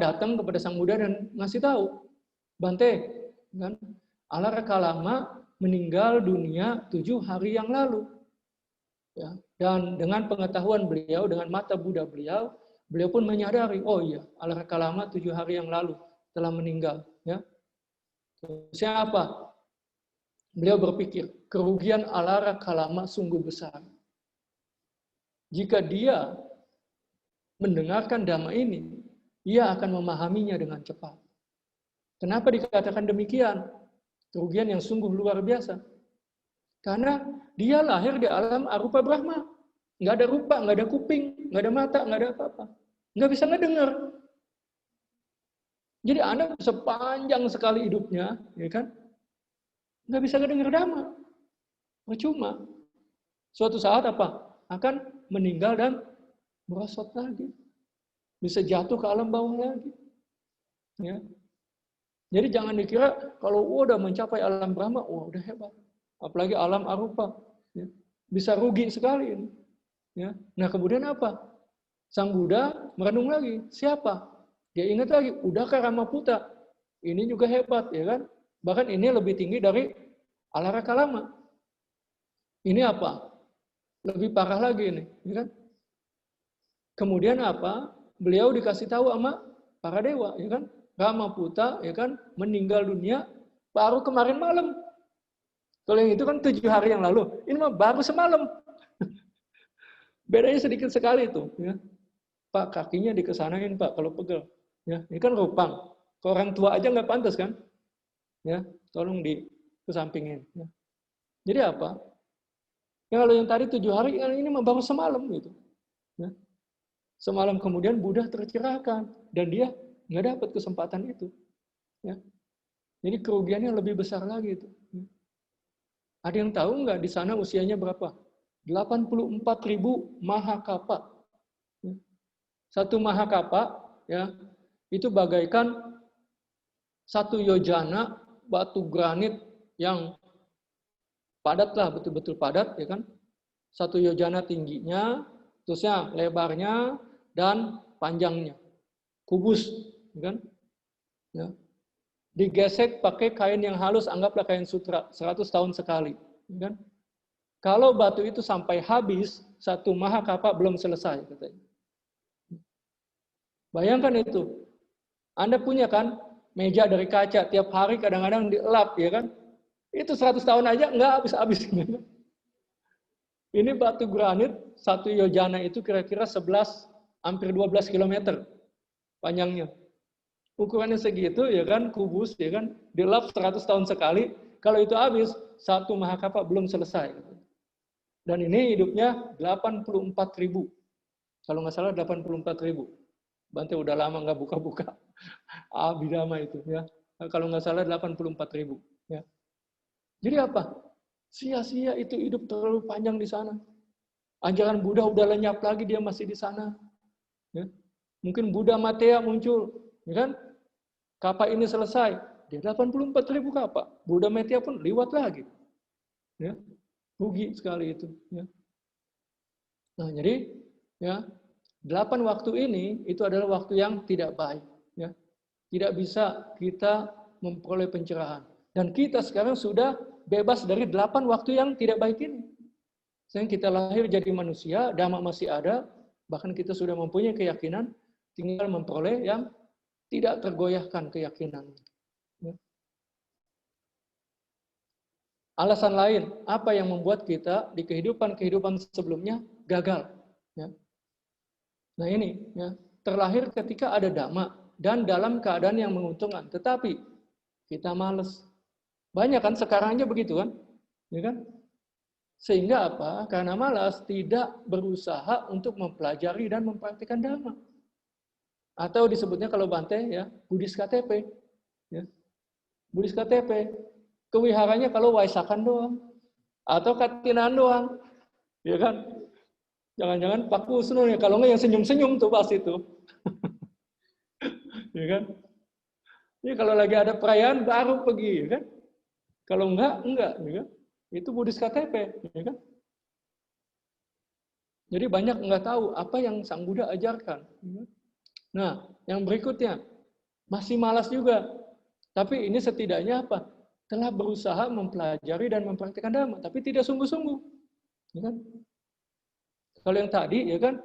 datang kepada Sang Buddha dan ngasih tahu, Bante, kan? Alara Kalama meninggal dunia 7 hari yang lalu. Ya. Dan dengan pengetahuan beliau, dengan mata Buddha beliau pun menyadari, oh iya, Alara Kalama 7 hari yang lalu telah meninggal. Ya. Siapa? Beliau berpikir, kerugian Alara Kalama sungguh besar. Jika dia mendengarkan Dhamma ini, ia akan memahaminya dengan cepat. Kenapa dikatakan demikian? Kerugian yang sungguh luar biasa. Karena dia lahir di alam arupa Brahma. Nggak ada rupa, nggak ada kuping, nggak ada mata, nggak ada apa-apa. Nggak bisa ngedengar. Jadi anak sepanjang sekali hidupnya, ya kan? Nggak bisa ngedengar Dhamma. Percuma. Suatu saat apa? Akan meninggal dan merosot lagi. Bisa jatuh ke alam bawah lagi. Ya. Jadi jangan dikira kalau udah mencapai alam Brahma, wah udah hebat. Apalagi alam arupa. Ya. Bisa rugi sekali ini. Ya. Nah kemudian apa? Sang Buddha merenung lagi. Siapa? Dia ingat lagi, Udaka Ramaputa. Ini juga hebat, ya kan? Bahkan ini lebih tinggi dari Alara Kalama. Ini apa? Lebih parah lagi ini, ya kan? Kemudian apa? Beliau dikasih tahu sama para dewa, ya kan? Ramaputa, ya kan, meninggal dunia baru kemarin malam. Kalau yang itu kan 7 hari yang lalu, ini mah baru semalam. Bedanya sedikit sekali itu, ya. Pak, kakinya dikesanain Pak kalau pegel. Ya, ini kan rupang. Kalau orang tua aja nggak pantas kan? Ya, tolong dikesampingin. Ya. Jadi apa? Ya, kalau yang tadi 7 hari, ini mah baru semalam gitu. Ya. Semalam kemudian Buddha tercerahkan dan dia nggak dapat kesempatan itu. Ya. Jadi kerugiannya lebih besar lagi itu. Ya. Ada yang tahu nggak di sana usianya berapa? 84.000 Mahakapa. Ya. Satu Mahakapa, ya, itu bagaikan 1 yojana batu granit yang padat lah, betul-betul padat, ya kan? 1 yojana tingginya, terusnya lebarnya dan panjangnya. Kubus, ya kan? Ya. Digesek pakai kain yang halus, anggaplah kain sutra, 100 tahun sekali, ya kan? Kalau batu itu sampai habis, 1 Mahakapa belum selesai, katanya. Bayangkan itu. Anda punya kan meja dari kaca, tiap hari kadang-kadang dielap, ya kan? Itu 100 tahun aja nggak habis-habis. Ini batu granit, 1 yojana itu kira-kira 11, hampir 12 km panjangnya. Ukurannya segitu, ya kan, kubus, ya kan, dielap 100 tahun sekali. Kalau itu habis, 1 Mahakapa belum selesai. Dan ini hidupnya 84.000. Kalau nggak salah 84.000. Bante udah lama nggak buka-buka Abhidhamma itu, ya. Kalau nggak salah 84.000. Ya. Jadi apa? Sia-sia itu hidup terlalu panjang di sana. Ajaran Buddha udah lenyap lagi, dia masih di sana. Ya. Mungkin Buddha Matea muncul, ya kan? Kapa ini selesai, dia 84.000 kapa. Buddha Matea pun liwat lagi. Ya. Rugi sekali itu. Ya. Nah, jadi ya 8 waktu ini itu adalah waktu yang tidak baik. Ya. Tidak bisa kita memperoleh pencerahan. Dan kita sekarang sudah bebas dari 8 waktu yang tidak baik ini. Sehingga kita lahir jadi manusia, dhamma masih ada, bahkan kita sudah mempunyai keyakinan, tinggal memperoleh yang tidak tergoyahkan keyakinan. Ya. Alasan lain, apa yang membuat kita di kehidupan sebelumnya gagal? Ya. Nah ini, ya, terlahir ketika ada dhamma dan dalam keadaan yang menguntungkan, tetapi kita malas. Banyak kan sekarangnya begitu kan, ya kan? Sehingga apa? Karena malas tidak berusaha untuk mempelajari dan mempraktikkan dhamma. Atau disebutnya kalau Bante ya, Buddhis KTP. Ya. Buddhis KTP. Kewiharanya kalau waisakan doang. Atau katinan doang. Ya kan? Jangan-jangan Pak Kusno ya, kalau nggak yang senyum-senyum tuh pasti itu. Ya kan? Ini kalau lagi ada perayaan baru pergi, ya kan? Kalau enggak, ya kan? Itu Buddhis KTP, ya kan? Jadi banyak nggak tahu apa yang Sang Buddha ajarkan. Nah, yang berikutnya, masih malas juga. Tapi ini setidaknya apa? Telah berusaha mempelajari dan mempraktikkan dhamma, tapi tidak sungguh-sungguh. Ya kan? Kalau yang tadi, ya kan,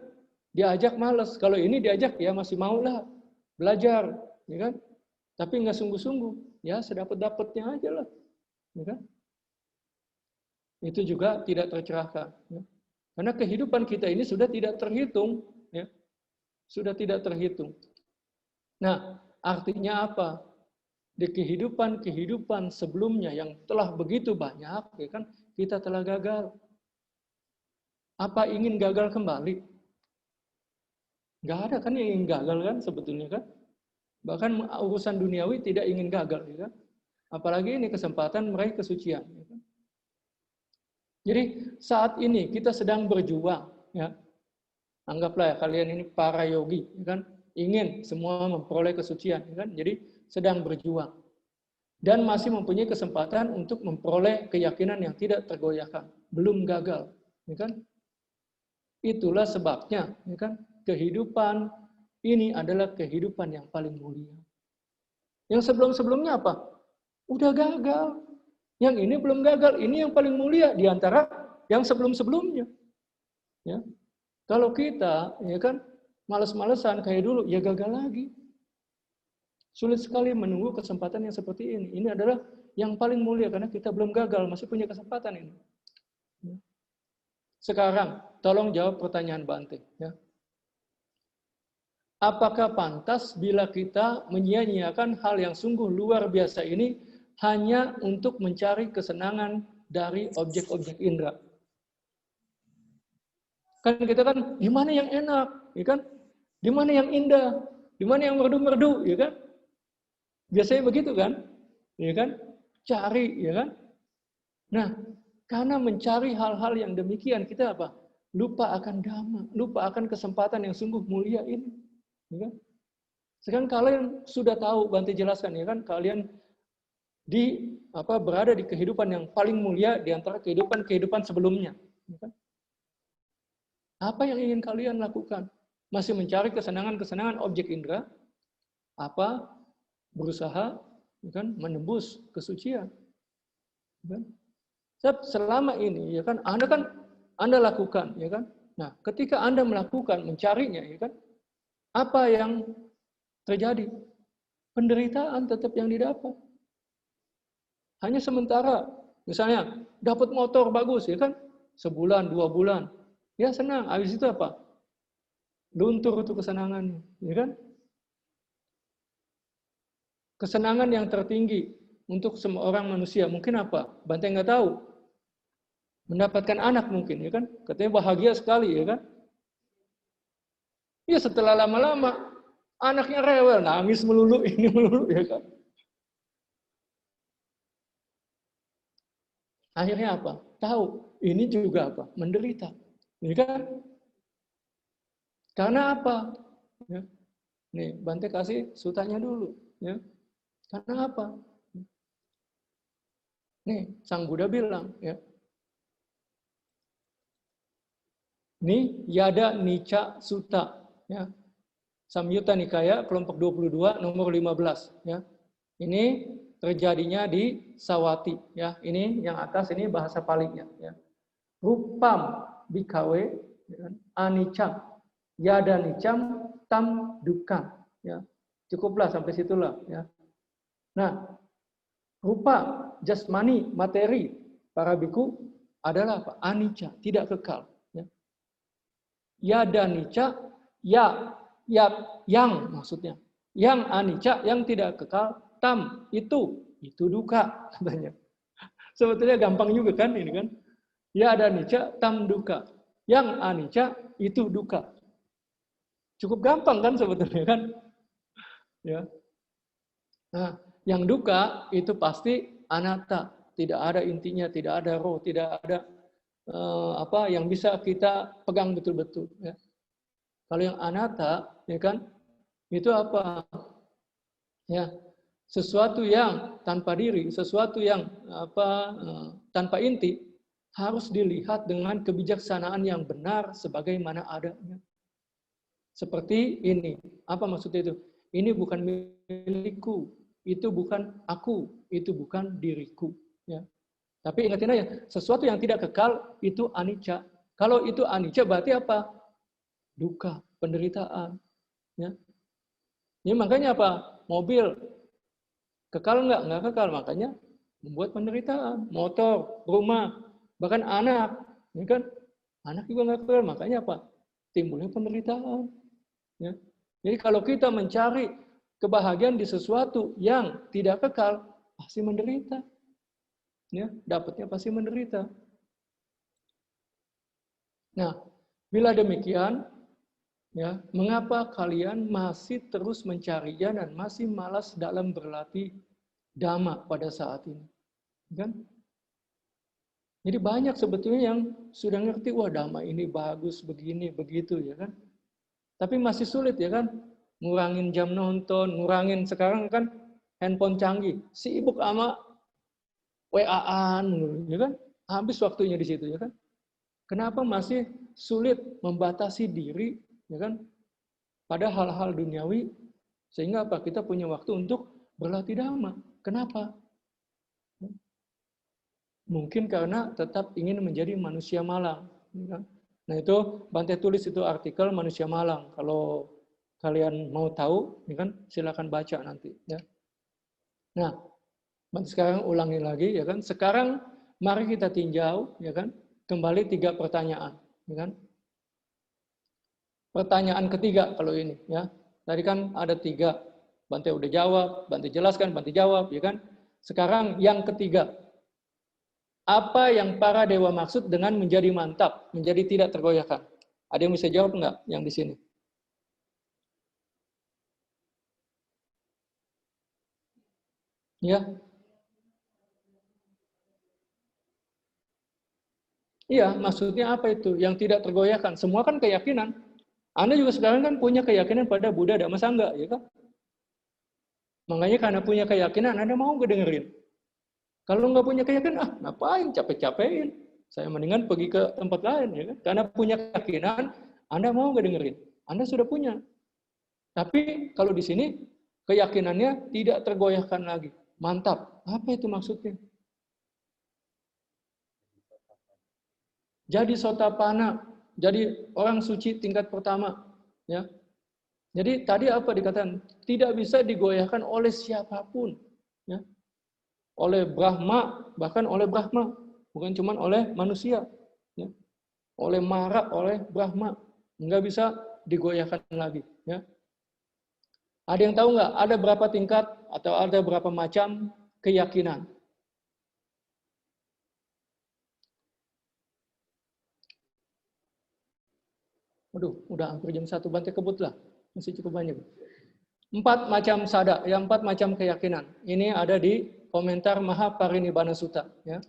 diajak malas. Kalau ini diajak, ya masih maulah belajar, ya kan? Tapi nggak sungguh-sungguh, ya sedapat-dapatnya aja lah, ya kan? Itu juga tidak tercerahkan. Ya. Karena kehidupan kita ini sudah tidak terhitung. Ya. Sudah tidak terhitung. Nah, artinya apa? Di kehidupan sebelumnya yang telah begitu banyak, ya kan, kita telah gagal. Apa ingin gagal kembali? Nggak ada kan yang ingin gagal kan sebetulnya kan? Bahkan urusan duniawi tidak ingin gagal. Ya kan? Apalagi ini kesempatan meraih kesucian. Ya kan? Jadi saat ini kita sedang berjuang, ya. Anggaplah ya, kalian ini para yogi, ya kan, ingin semua memperoleh kesucian, ya kan. Jadi sedang berjuang dan masih mempunyai kesempatan untuk memperoleh keyakinan yang tidak tergoyahkan, belum gagal, ya kan. Itulah sebabnya, ya kan, kehidupan ini adalah kehidupan yang paling mulia. Yang sebelum-sebelumnya apa? Udah gagal. Yang ini belum gagal, ini yang paling mulia di antara yang sebelum-sebelumnya. Ya. Kalau kita, ya kan, malas-malesan kayak dulu, ya gagal lagi. Sulit sekali menunggu kesempatan yang seperti ini. Ini adalah yang paling mulia karena kita belum gagal, masih punya kesempatan ini. Ya. Sekarang, tolong jawab pertanyaan Bante. Ya. Apakah pantas bila kita menyia-nyiakan hal yang sungguh luar biasa ini hanya untuk mencari kesenangan dari objek-objek indera? Kan kita kan, di mana yang enak, ya kan? Di mana yang indah, di mana yang merdu-merdu, ya kan? Biasanya begitu kan? Ya kan? Cari, ya kan? Nah, karena mencari hal-hal yang demikian, kita apa? Lupa akan dhamma, lupa akan kesempatan yang sungguh mulia ini. Ya kan? Sekarang kalian sudah tahu, Bante jelaskan, ya kan? Kalian berada di kehidupan yang paling mulia di antara kehidupan sebelumnya. Apa yang ingin kalian lakukan? Masih mencari kesenangan-kesenangan objek indera? Apa berusaha, kan, menembus kesucian? Kan? Selama ini, ya kan, Anda lakukan, ya kan? Nah, ketika Anda melakukan, mencarinya, ya kan, apa yang terjadi? Penderitaan tetap yang didapat. Hanya sementara, misalnya dapat motor bagus, ya kan, sebulan, 2 bulan, ya senang. Habis itu apa? Luntur itu kesenangannya, ya kan? Kesenangan yang tertinggi untuk semua orang manusia mungkin apa? Bante nggak tahu. Mendapatkan anak mungkin, ya kan? Katanya bahagia sekali, ya kan? Ya setelah lama-lama anaknya rewel, nangis melulu, ini melulu, ya kan? Akhirnya apa? Tahu, ini juga apa? Menderita. Ya kan? Karena apa? Ya. Nih, Bante kasih sutanya dulu. Ya. Karena apa? Nih, Sang Buddha bilang, ya. Ini Yada Nica Sutta. Ya. Samyutta Nikaya, kelompok 22, nomor 15. Ya. Ini terjadinya di Sawati. Ya. Ini yang atas, ini bahasa Palinya. Ya. rupam bikawe, anicam, yada nicam, tam dukam. Ya, cukuplah sampai situlah. Ya. Nah, rupa jasmani materi para biku adalah apa? Anicca, tidak kekal. Ya. Yada nicca, yang maksudnya. Yang anicca, yang tidak kekal, tam itu duka katanya. Sebetulnya gampang juga kan ini kan. Yada nicca, tam duka. Yang anicca itu duka. Cukup gampang kan sebetulnya kan? Ya. Nah, yang duka itu pasti anatta, tidak ada intinya, tidak ada roh, tidak ada apa yang bisa kita pegang betul-betul. Ya. Kalau yang anatta, ya kan, itu apa? Ya, sesuatu yang tanpa diri, sesuatu yang apa tanpa inti harus dilihat dengan kebijaksanaan yang benar sebagaimana adanya. Seperti ini. Apa maksudnya itu? Ini bukan milikku, itu bukan aku, itu bukan diriku. Ya. Tapi ingatin aja, sesuatu yang tidak kekal itu anicca. Kalau itu anicca berarti apa? Duka, penderitaan. Ya. Ini makanya apa? Mobil kekal nggak? Nggak kekal, makanya membuat penderitaan. Motor, rumah, bahkan anak, ini kan anak juga nggak kekal, makanya apa? Timbulnya penderitaan. Ya. Jadi kalau kita mencari kebahagiaan di sesuatu yang tidak kekal, pasti menderita. Ya, dapatnya pasti menderita. Nah, bila demikian, ya, mengapa kalian masih terus mencarinya dan masih malas dalam berlatih dhamma pada saat ini? Kan? Jadi banyak sebetulnya yang sudah ngerti, wah dhamma ini bagus, begini, begitu, ya kan? Tapi masih sulit ya kan, ngurangin jam nonton, ngurangin sekarang kan handphone canggih, sibuk sama WA-an, ya kan, habis waktunya di situ ya kan. Kenapa masih sulit membatasi diri, ya kan, pada hal-hal duniawi sehingga apa? Kita punya waktu untuk berlatih dhamma. Kenapa? Mungkin karena tetap ingin menjadi manusia malang, ya kan? Nah itu Bante tulis itu artikel manusia malang. Kalau kalian mau tahu, ya kan, silakan baca nanti. Ya. Nah, sekarang ulangi lagi, ya kan. Sekarang mari kita tinjau, ya kan, kembali 3 pertanyaan, ya kan. Pertanyaan ketiga kalau ini, ya. Tadi kan ada 3, Bante udah jawab, Bante jelaskan, Bante jawab, ya kan. Sekarang yang ketiga. Apa yang para dewa maksud dengan menjadi mantap, menjadi tidak tergoyahkan? Ada yang bisa jawab nggak yang di sini? Ya. Iya, maksudnya apa itu? Yang tidak tergoyahkan. Semua kan keyakinan. Anda juga sekarang kan punya keyakinan pada Buddha Dhamma Sangha, ya kan? Makanya karena punya keyakinan, Anda mau ngedengerin. Kalau nggak punya keyakinan, ngapain capek-capekin? Saya mendingan pergi ke tempat lain, ya kan? Karena punya keyakinan, Anda mau nggak dengerin? Anda sudah punya. Tapi kalau di sini keyakinannya tidak tergoyahkan lagi. Mantap. Apa itu maksudnya? Jadi sotapana, jadi orang suci tingkat pertama, ya. Jadi tadi apa dikatakan? Tidak bisa digoyahkan oleh siapapun, ya. Oleh Brahma, bahkan oleh Brahma, bukan cuma oleh manusia, ya. Oleh Mara, oleh Brahma, nggak bisa digoyahkan lagi, ya. Ada yang tahu nggak? Ada berapa tingkat atau ada berapa macam keyakinan? Waduh, udah hampir jam 1, Bante kebut lah. Masih cukup banyak. 4 macam sada, yang 4 macam keyakinan. Ini ada di komentar Mahaparinibbana Sutta. Ya.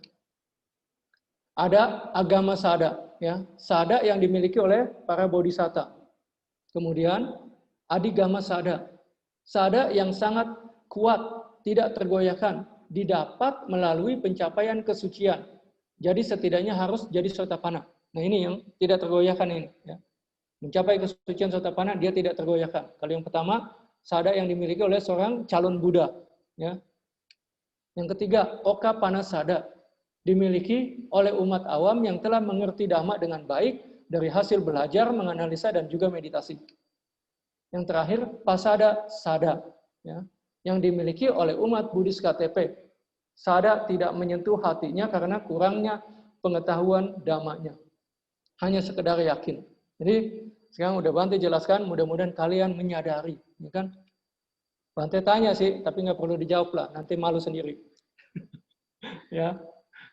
Ada agama sada, ya, sada yang dimiliki oleh para bodhisatta. Kemudian adigama sada, sada yang sangat kuat, tidak tergoyahkan, didapat melalui pencapaian kesucian. Jadi setidaknya harus jadi sotapana. Nah ini yang tidak tergoyahkan ini. Ya. Mencapai kesucian sotapana dia tidak tergoyahkan. Kalau yang pertama, sada yang dimiliki oleh seorang calon Buddha. Ya. Yang ketiga, Okapanasada. dimiliki oleh umat awam yang telah mengerti Dhamma dengan baik dari hasil belajar, menganalisa, dan juga meditasi. Yang terakhir, pasada sada, ya, yang dimiliki oleh umat Buddhis KTP. Sada tidak menyentuh hatinya karena kurangnya pengetahuan Dhammanya. Hanya sekedar yakin. Jadi sekarang udah Bante jelaskan, mudah-mudahan kalian menyadari, ya kan? Bante tanya sih, tapi nggak perlu dijawab lah, nanti malu sendiri. Ya,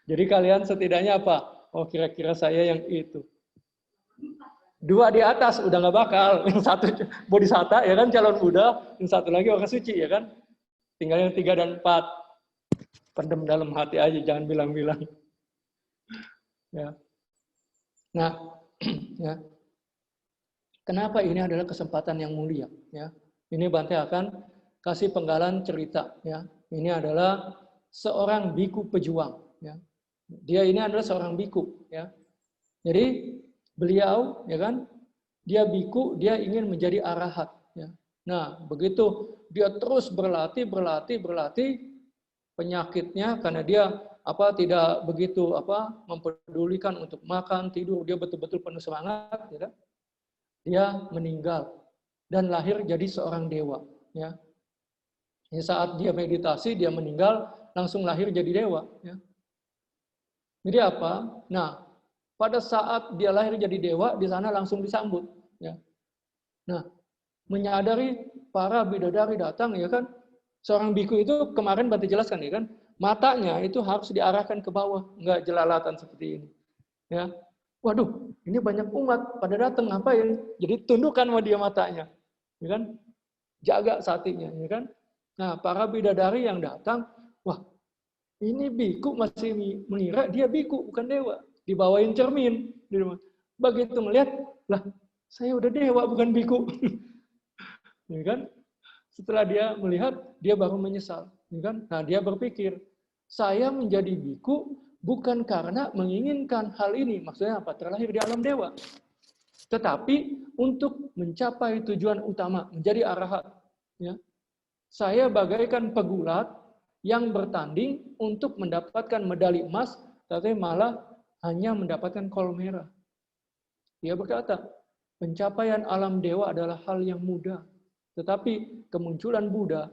jadi kalian setidaknya apa? Oh, kira-kira saya yang itu. 2 di atas udah nggak bakal, yang satu bodhisatta ya kan, calon Buddha, yang satu lagi orang suci ya kan. Tinggal yang 3 dan 4. Pendem dalam hati aja, jangan bilang-bilang. Ya. Nah, ya. Kenapa ini adalah kesempatan yang mulia? Ya, ini Bante akan kasih penggalan cerita. Ya, ini adalah seorang biku pejuang. Ya, dia ini adalah seorang biku. Ya, jadi beliau, ya kan, dia biku, dia ingin menjadi arahat. Ya, nah begitu dia terus berlatih, penyakitnya karena dia tidak begitu mempedulikan untuk makan, tidur, dia betul-betul penuh semangat. Ya kan? Dia meninggal dan lahir jadi seorang dewa. Ya. Saat dia meditasi, dia meninggal, langsung lahir jadi dewa. Ya. Jadi apa? Nah, pada saat dia lahir jadi dewa, di sana langsung disambut. Ya. Nah, menyadari para bidadari datang, ya kan? Seorang biku itu kemarin Bante jelaskan, ya kan? Matanya itu harus diarahkan ke bawah, nggak jelalatan seperti ini. Ya. Waduh, ini banyak umat pada datang ngapain? Jadi tundukkan sama dia matanya, ya kan? Jaga satinya, ya kan? Nah, para bidadari yang datang, wah, ini biku masih mengira dia biku bukan dewa, dibawain cermin di rumah. Begitu melihat, lah, saya udah dewa bukan biku, ya kan? Setelah dia melihat, dia baru menyesal, ya kan? Nah, dia berpikir, saya menjadi biku bukan karena menginginkan hal ini, maksudnya apa? Terlahir di alam dewa. Tetapi untuk mencapai tujuan utama, menjadi arahat. Ya. Saya bagaikan pegulat yang bertanding untuk mendapatkan medali emas, tapi malah hanya mendapatkan kol merah. Dia berkata, pencapaian alam dewa adalah hal yang mudah. Tetapi kemunculan Buddha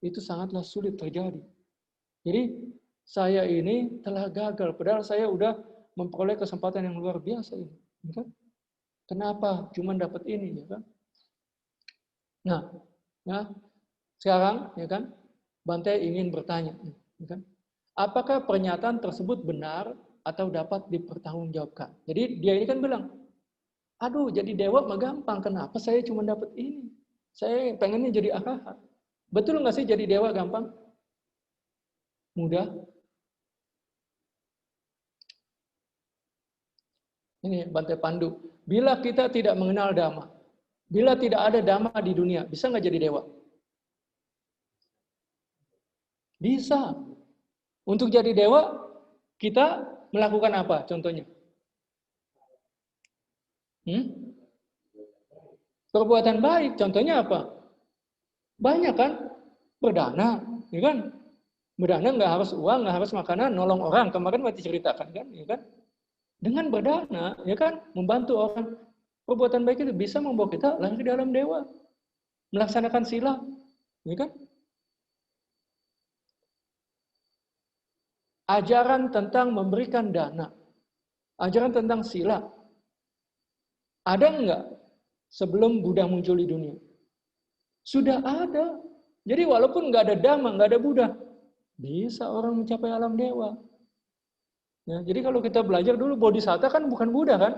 itu sangatlah sulit terjadi. Jadi saya ini telah gagal, padahal saya udah memperoleh kesempatan yang luar biasa ini. Ya kan? Kenapa cuma dapat ini, ya kan? Nah, ya, sekarang, ya kan, Bante ingin bertanya, ya kan? Apakah pernyataan tersebut benar atau dapat dipertanggungjawabkan? Jadi dia ini kan bilang, aduh, jadi dewa mah gampang, kenapa saya cuma dapat ini? Saya pengennya jadi arahat. Betul nggak sih jadi dewa gampang? Mudah? Ini Bante Pandu. Bila kita tidak mengenal Dhamma, bila tidak ada Dhamma di dunia, bisa nggak jadi dewa? Bisa. Untuk jadi dewa, kita melakukan apa contohnya? Perbuatan baik, contohnya apa? Banyak kan? Berdana, ya kan? Berdana nggak harus uang, nggak harus makanan, nolong orang. Kemarin Mati ceritakan kan, ya kan? Dengan berdana, ya kan, membantu orang. Perbuatan baik itu bisa membawa kita lahir di alam dewa, melaksanakan sila, ya kan? Ajaran tentang memberikan dana, ajaran tentang sila, ada nggak sebelum Buddha muncul di dunia? Sudah ada. Jadi walaupun nggak ada Dhamma, nggak ada Buddha, bisa orang mencapai alam dewa. Ya, jadi kalau kita belajar dulu Bodhisatta kan bukan Buddha kan?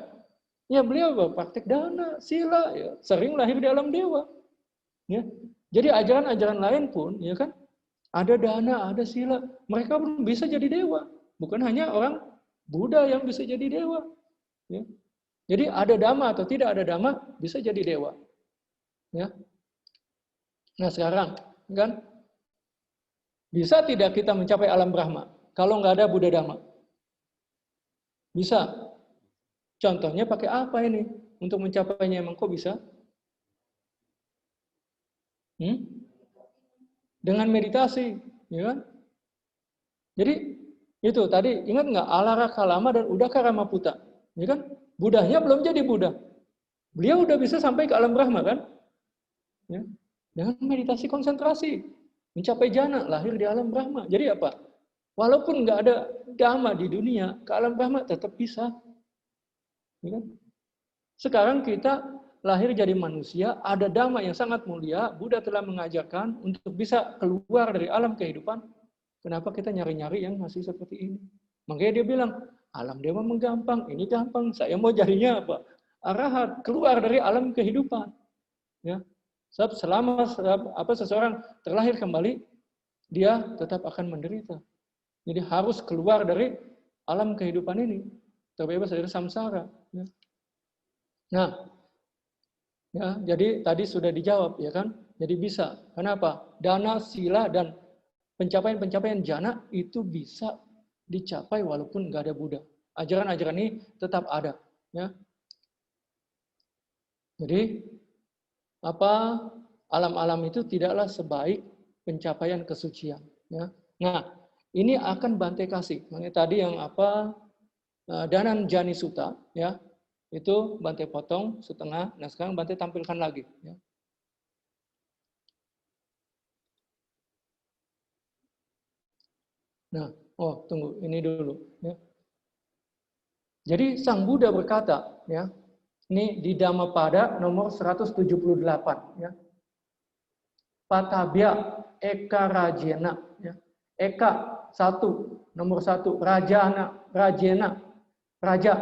Ya beliau praktek dana, sila, ya, sering lahir di alam dewa. Ya. Jadi ajaran-ajaran lain pun, ya kan, ada dana, ada sila, mereka pun bisa jadi dewa. Bukan hanya orang Buddha yang bisa jadi dewa. Ya. Jadi ada dhamma atau tidak ada dhamma bisa jadi dewa. Ya. Nah sekarang, kan, bisa tidak kita mencapai alam Brahma kalau nggak ada Buddha Dhamma? Bisa. Contohnya pakai apa ini untuk mencapainya? Emang kok bisa? Dengan meditasi, ya kan? Jadi Itu tadi ingat nggak Alara Kalama dan Udakara Maputa, ya kan? Budanya belum jadi Buddha. Beliau udah bisa sampai ke alam Brahma kan? Ya. Dengan meditasi konsentrasi, mencapai jana, lahir di alam Brahma. Jadi apa? Walaupun nggak ada dhamma di dunia, ke alam Brahma tetap bisa. Ya kan? Sekarang kita lahir jadi manusia, ada dhamma yang sangat mulia, Buddha telah mengajarkan untuk bisa keluar dari alam kehidupan. Kenapa kita nyari-nyari yang masih seperti ini? Makanya dia bilang, alam dewa menggampang, ini gampang, saya mau jadinya apa? Arahat, keluar dari alam kehidupan. Ya. Sebab selama seseorang terlahir kembali, dia tetap akan menderita. Jadi harus keluar dari alam kehidupan ini, terbebas dari samsara. Ya. Nah, ya, jadi tadi sudah dijawab, ya kan? Jadi bisa. Kenapa? Dana, sila, dan pencapaian-pencapaian jana itu bisa dicapai walaupun nggak ada Buddha. Ajaran-ajaran ini tetap ada. Ya. Jadi alam-alam itu tidaklah sebaik pencapaian kesucian. Ya. Nah, ini akan Bante kasih. Makanya tadi yang Danan Jani Sutta, ya, itu Bante potong setengah. Nah sekarang Bante tampilkan lagi. Ya. Nah, tunggu ini dulu. Ya. Jadi Sang Buddha berkata, ya, ini di Dhammapada nomor 178, ya. Patabya eka rajena, ya. Eka nomor satu, rajana, raja.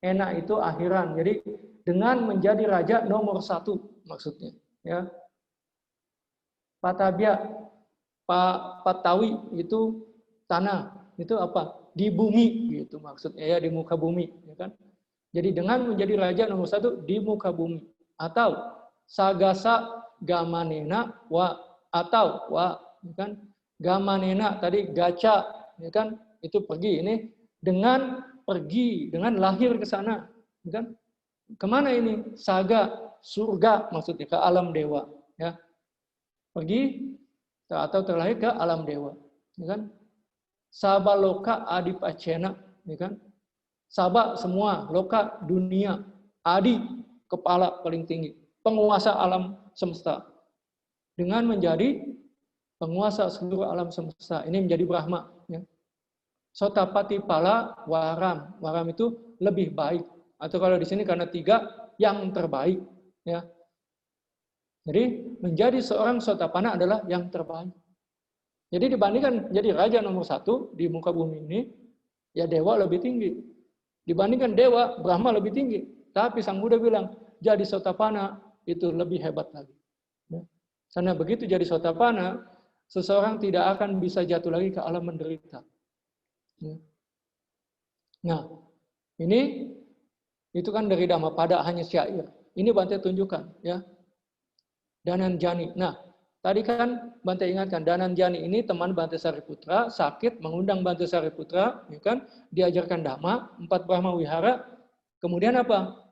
Enak itu akhiran. Jadi dengan menjadi raja nomor satu maksudnya, ya. Patabya, patawi itu tanah, itu apa? Di bumi gitu maksudnya, ya, di muka bumi, ya kan? Jadi dengan menjadi raja nomor satu di muka bumi, atau sagasa gamanena atau ya kan? Gamanena tadi gaca, ya kan? Itu pergi, ini dengan pergi, dengan lahir ke sana, ya kan? Kemana ini? Saga, surga maksudnya, ke alam dewa, ya. Pergi atau terlahir ke alam dewa, ya kan? Sabaloka adipacena, ya kan? Sabak semua, loka dunia, adi kepala paling tinggi, penguasa alam semesta. Dengan menjadi penguasa seluruh alam semesta, ini menjadi Brahma. Ya. Sotapati pala waram, waram itu lebih baik. Atau kalau di sini karena 3 yang terbaik. Ya. Jadi menjadi seorang sotapana adalah yang terbaik. Jadi dibandingkan jadi raja nomor 1 di muka bumi ini, ya dewa lebih tinggi. Dibandingkan dewa, Brahma lebih tinggi. Tapi Sang Buddha bilang, jadi sotapana itu lebih hebat lagi. Ya. Karena begitu jadi sotapana, seseorang tidak akan bisa jatuh lagi ke alam menderita. Ya. Nah, ini itu kan dari Dhammapada hanya syair. Ini Bante tunjukkan, ya. Danan Jani. Nah, tadi kan Bante ingatkan, Danan Jani ini teman Bante Sariputra, sakit, mengundang Bante Sariputra, ya kan? Diajarkan Dhamma, 4 Brahma Wihara. Kemudian apa?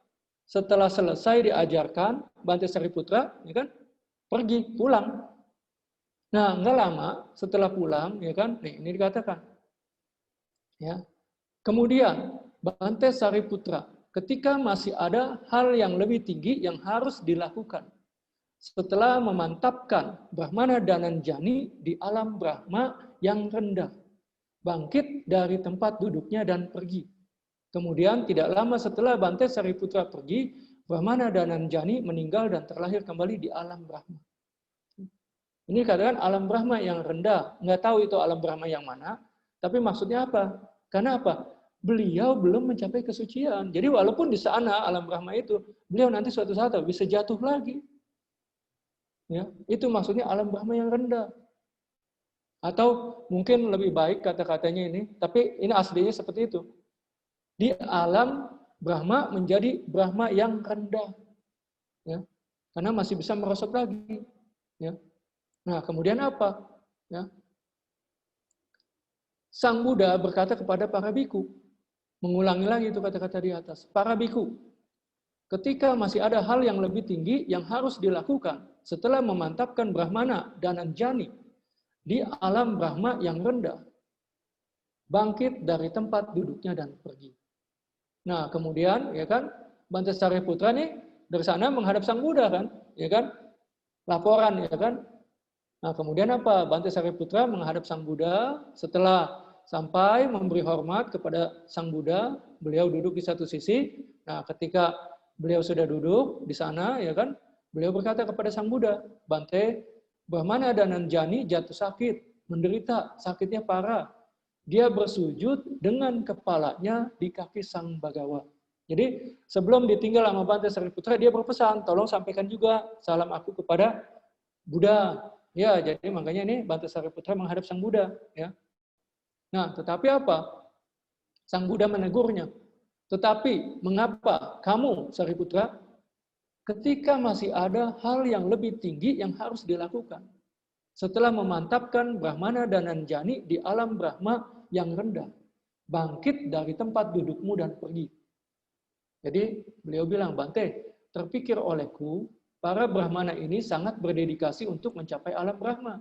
Setelah selesai diajarkan, Bante Sariputra, ya kan? Pergi, pulang. Nah, nggak lama setelah pulang, ya kan? Nih, ini dikatakan. Ya. Kemudian, Bante Sariputra, ketika masih ada hal yang lebih tinggi yang harus dilakukan. Setelah memantapkan Brahmana Danan Jani di alam Brahma yang rendah, bangkit dari tempat duduknya dan pergi. Kemudian tidak lama setelah Bante Sariputra pergi, Brahmana Danan Jani meninggal dan terlahir kembali di alam Brahma. Ini katakan alam Brahma yang rendah. Nggak tahu itu alam Brahma yang mana, tapi maksudnya apa? Karena apa? Beliau belum mencapai kesucian. Jadi walaupun di sana alam Brahma itu, beliau nanti suatu saat bisa jatuh lagi. Ya, itu maksudnya alam Brahma yang rendah. Atau mungkin lebih baik kata-katanya ini, tapi ini aslinya seperti itu. Di alam Brahma menjadi Brahma yang rendah. Ya, karena masih bisa merosot lagi. Ya. Nah, kemudian apa? Ya. Sang Buddha berkata kepada para biku, mengulangi lagi itu kata-kata di atas. Para biku, ketika masih ada hal yang lebih tinggi yang harus dilakukan setelah memantapkan Brahmana Danan Jani di alam Brahma yang rendah, bangkit dari tempat duduknya dan pergi. Nah, kemudian ya kan Bante Sariputra nih dari sana menghadap Sang Buddha kan, ya kan? Laporan ya kan. Nah, kemudian apa? Bante Sariputra menghadap Sang Buddha setelah sampai memberi hormat kepada Sang Buddha, beliau duduk di satu sisi. Nah, ketika beliau sudah duduk di sana ya kan, beliau berkata kepada Sang Buddha, "Bante, Brahmana Dananjani jatuh sakit, menderita, sakitnya parah. Dia bersujud dengan kepalanya di kaki Sang Bagawa." Jadi sebelum ditinggal sama Bante Sariputra, dia berpesan, tolong sampaikan juga salam aku kepada Buddha. Ya, jadi makanya ini Bante Sariputra menghadap Sang Buddha. Ya. Nah, tetapi apa? Sang Buddha menegurnya. Tetapi mengapa kamu, Sariputra, ketika masih ada hal yang lebih tinggi yang harus dilakukan? Setelah memantapkan Brahmana Dananjani di alam Brahma yang rendah, bangkit dari tempat dudukmu dan pergi. Jadi beliau bilang, Bante, terpikir olehku, para Brahmana ini sangat berdedikasi untuk mencapai alam Brahma.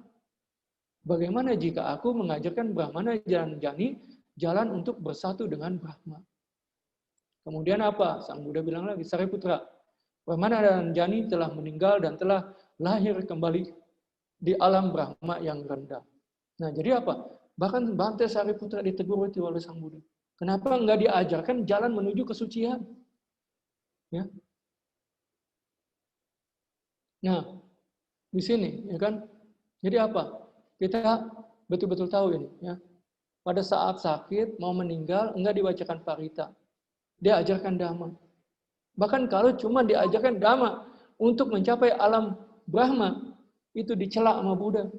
Bagaimana jika aku mengajarkan Brahmana Dananjani jalan untuk bersatu dengan Brahma? Kemudian apa? Sang Buddha bilang lagi, Sariputra, Brahmana Dananjani telah meninggal dan telah lahir kembali di alam Brahma yang rendah. Nah, jadi apa? Bahkan Bante Sariputra ditegur itu oleh Sang Buddha. Kenapa enggak diajarkan jalan menuju kesucian? Ya. Nah, di sini, ya kan? Jadi apa? Kita betul-betul tahu ini, ya. Pada saat sakit mau meninggal, enggak dibacakan parita, diajarkan dhamma. Bahkan kalau cuma diajarkan dhamma untuk mencapai alam Brahma, itu dicela sama Buddha.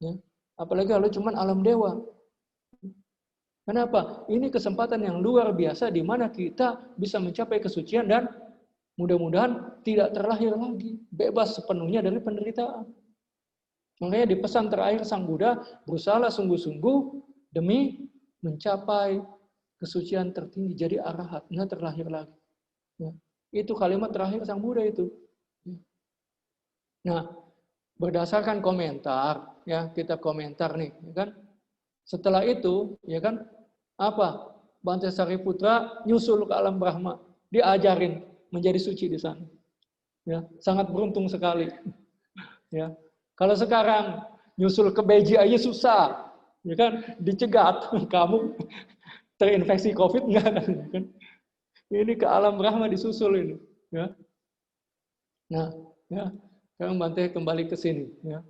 Ya. Apalagi kalau cuma alam dewa. Kenapa? Ini kesempatan yang luar biasa di mana kita bisa mencapai kesucian dan mudah-mudahan tidak terlahir lagi, bebas sepenuhnya dari penderitaan. Makanya di pesan terakhir Sang Buddha, berusahalah sungguh-sungguh demi mencapai kesucian tertinggi, jadi arahat, nggak terlahir lagi. Ya. Itu kalimat terakhir Sang Buddha itu. Nah, berdasarkan komentar, ya kita komentar nih, ya kan? Setelah itu, ya kan, apa? Bante Sariputra nyusul ke alam Brahma, diajarin menjadi suci di sana. Ya, sangat beruntung sekali. Ya, kalau sekarang nyusul ke Beji aja susah, ya kan? Dicegat, kamu terinfeksi COVID enggak kan? Ini ke alam Brahma disusul ini, ya. Nah, ya, sekarang Bante kembali ke sini, ya.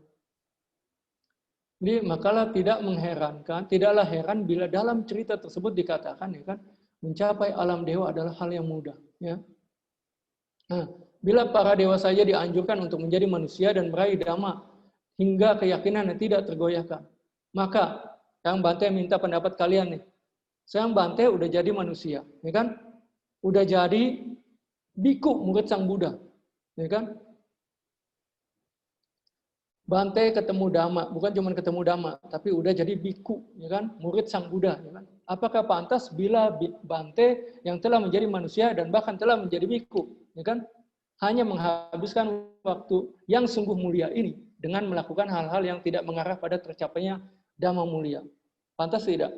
Jadi makalah tidak mengherankan, tidaklah heran bila dalam cerita tersebut dikatakan, ya kan, mencapai alam dewa adalah hal yang mudah, ya. Nah, bila para dewa saja dianjurkan untuk menjadi manusia dan meraih dhamma hingga keyakinan yang tidak tergoyahkan, maka yang Bante minta pendapat kalian nih. Sekarang Bante udah jadi manusia, ya kan? Udah jadi biku murid Sang Buddha, ya kan? Bante ketemu Dhamma, bukan cuma ketemu Dhamma, tapi udah jadi biku, ya kan? Murid Sang Buddha, ya kan? Apakah pantas bila Bante yang telah menjadi manusia dan bahkan telah menjadi biku, ya kan? Hanya menghabiskan waktu yang sungguh mulia ini dengan melakukan hal-hal yang tidak mengarah pada tercapainya Dhamma mulia. Pantas tidak?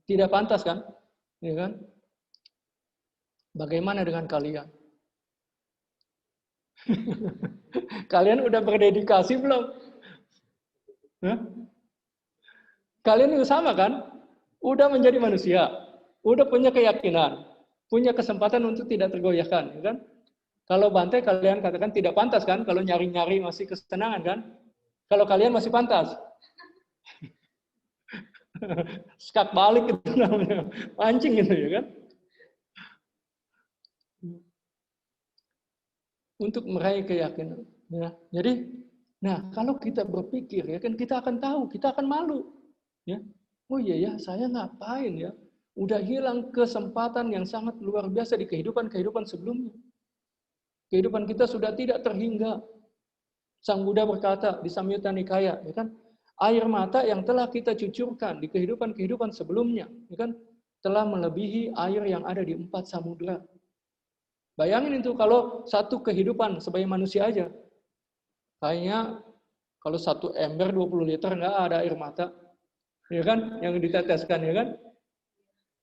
Tidak pantas kan? Ya kan? Bagaimana dengan kalian? Kalian udah berdedikasi belum? Hah? Kalian juga sama kan? Udah menjadi manusia, udah punya keyakinan, punya kesempatan untuk tidak tergoyahkan, ya kan? Kalau Bante kalian katakan tidak pantas kan? Kalau nyari-nyari masih kesenangan kan? Kalau kalian masih pantas. Skak balik itu namanya, mancing gitu ya kan? Untuk meraih keyakinan. Ya. Jadi, nah kalau kita berpikir ya kan kita akan tahu, kita akan malu. Ya, oh iya ya, saya ngapain ya? Udah hilang kesempatan yang sangat luar biasa di kehidupan sebelumnya. Kehidupan kita sudah tidak terhingga. Sang Buddha berkata di Samyutta Nikaya, ya kan? Air mata yang telah kita cucurkan di kehidupan sebelumnya, ya kan? Telah melebihi air yang ada di 4 samudra. Bayangin itu kalau satu kehidupan sebagai manusia aja. Kayaknya kalau satu ember 20 liter nggak ada air mata. Ya kan? Yang diteteskan, ya kan?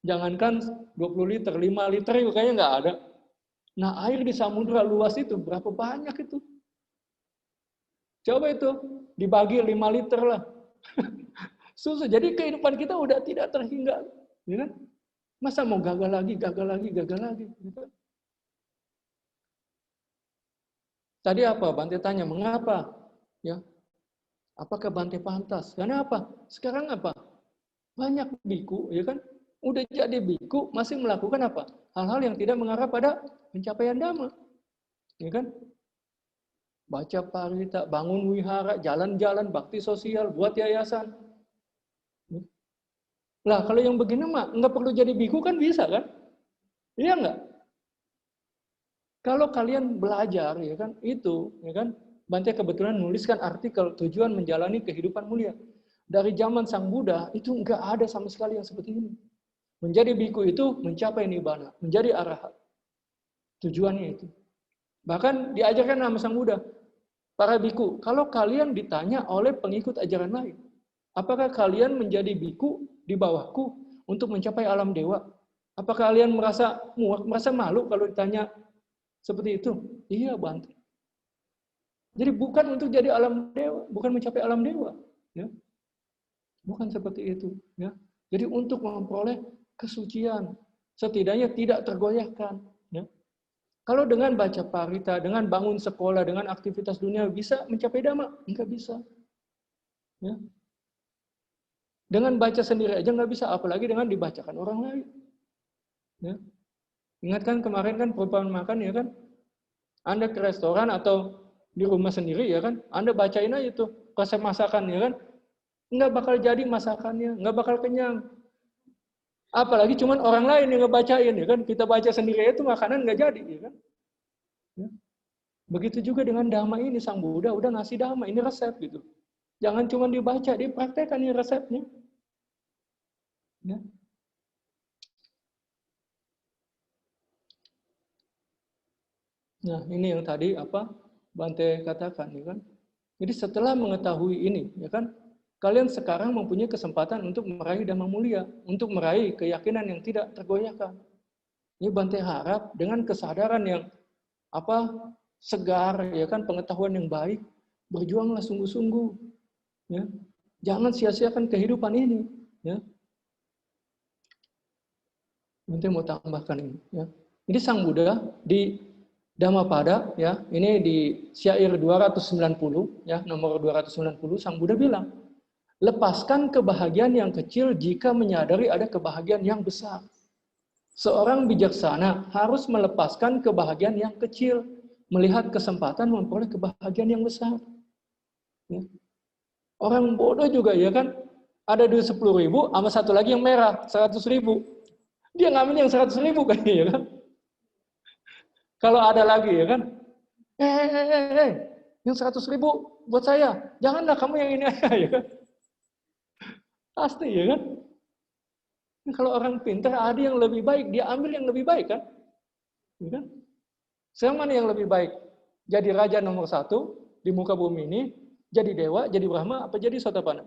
Jangankan 20 liter, 5 liter juga kayaknya nggak ada. Nah, air di samudra luas itu berapa banyak itu? Coba itu dibagi 5 liter lah. Susah. Jadi kehidupan kita udah tidak terhingga, ya kan? Masa mau gagal lagi, gagal lagi, gagal lagi, gitu. Tadi apa? Bante tanya, mengapa? Ya, apakah Bante pantas? Karena apa? Sekarang apa? Banyak biku, ya kan? Udah jadi biku, masih melakukan apa? Hal-hal yang tidak mengarah pada pencapaian dhamma, ya kan? Baca parita, bangun wihara, jalan-jalan, bakti sosial, buat yayasan. Lah, kalau yang begini mah nggak perlu jadi biku kan bisa kan? Iya nggak? Kalau kalian belajar, ya kan, itu, ya kan, Bante kebetulan nuliskan artikel tujuan menjalani kehidupan mulia. Dari zaman Sang Buddha, itu nggak ada sama sekali yang seperti ini. Menjadi biku itu mencapai nibbana, menjadi arahat. Tujuannya itu. Bahkan diajarkan sama Sang Buddha, para biku, kalau kalian ditanya oleh pengikut ajaran lain, apakah kalian menjadi biku di bawahku untuk mencapai alam dewa? Apakah kalian merasa muak, merasa malu kalau ditanya seperti itu? Iya, Bante. Jadi bukan untuk jadi alam dewa, bukan mencapai alam dewa, ya. Bukan seperti itu, ya. Jadi untuk memperoleh kesucian, setidaknya tidak tergoyahkan, ya. Kalau dengan baca parita, dengan bangun sekolah, dengan aktivitas dunia bisa mencapai dhamma? Enggak bisa. Ya. Dengan baca sendiri aja nggak bisa, apalagi dengan dibacakan orang lain. Ya. Ingat kan kemarin kan perumpamaan makan, ya kan? Anda ke restoran atau di rumah sendiri, ya kan? Anda bacain aja tuh resep masakan, ya kan? Nggak bakal jadi masakannya, nggak bakal kenyang. Apalagi cuman orang lain yang ngebacain, ya kan? Kita baca sendiri itu makanan nggak jadi, ya kan? Ya. Begitu juga dengan dhamma ini, Sang Buddha udah ngasih dhamma, ini resep gitu. Jangan cuma dibaca, dipraktekkan ini resepnya. Ya. Nah, ini yang tadi apa Bante katakan, ya kan? Jadi setelah mengetahui ini, ya kan, kalian sekarang mempunyai kesempatan untuk meraih dhamma mulia, untuk meraih keyakinan yang tidak tergoyahkan. Ini Bante harap dengan kesadaran yang apa segar, ya kan, pengetahuan yang baik, berjuanglah sungguh-sungguh, ya. Jangan sia-siakan kehidupan ini, ya. Bante mau tambahkan ini, ya. Jadi Sang Buddha di Dhammapada, ya, ini di syair 290, ya, nomor 290, Sang Buddha bilang, lepaskan kebahagiaan yang kecil jika menyadari ada kebahagiaan yang besar. Seorang bijaksana harus melepaskan kebahagiaan yang kecil, melihat kesempatan memperoleh kebahagiaan yang besar. Ya. Orang bodoh juga, ya kan, ada duit 10.000 sama satu lagi yang merah 100.000. Dia ngambil yang 100.000 kayaknya, ya kan. Kalau ada lagi, ya kan, yang 100.000 buat saya, janganlah kamu yang ini aja, ya kan. Pasti, ya kan. Kalau orang pintar ada yang lebih baik, dia ambil yang lebih baik, kan. Ya kan? Sekarang mana yang lebih baik? Jadi raja nomor 1 di muka bumi ini, jadi dewa, jadi Brahma, apa jadi Sotapanna?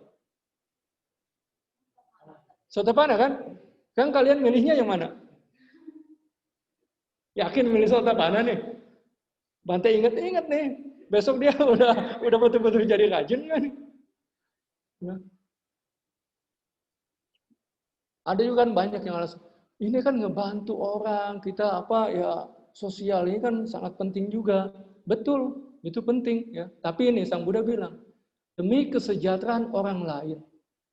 Sotapanna kan? Kan kalian milihnya yang mana? Yakin milih Sotapanna nih? Bante inget-inget nih. Besok dia udah betul-betul jadi rajin kan? Ya. Ada juga kan banyak yang alasan, ini kan ngebantu orang, kita apa ya sosial ini kan sangat penting juga. Betul, itu penting ya. Tapi ini Sang Buddha bilang, demi kesejahteraan orang lain,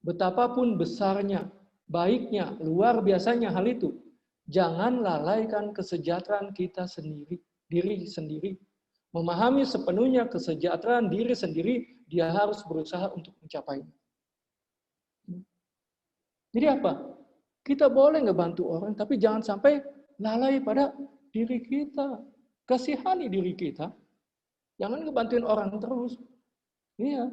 betapapun besarnya, baiknya, luar biasanya hal itu, jangan lalaikan kesejahteraan kita sendiri, diri sendiri. Memahami sepenuhnya kesejahteraan diri sendiri, dia harus berusaha untuk mencapainya. Jadi apa? Kita boleh ngebantu orang, tapi jangan sampai lalai pada diri kita. Kasihani diri kita. Jangan ngebantuin orang terus. Iya.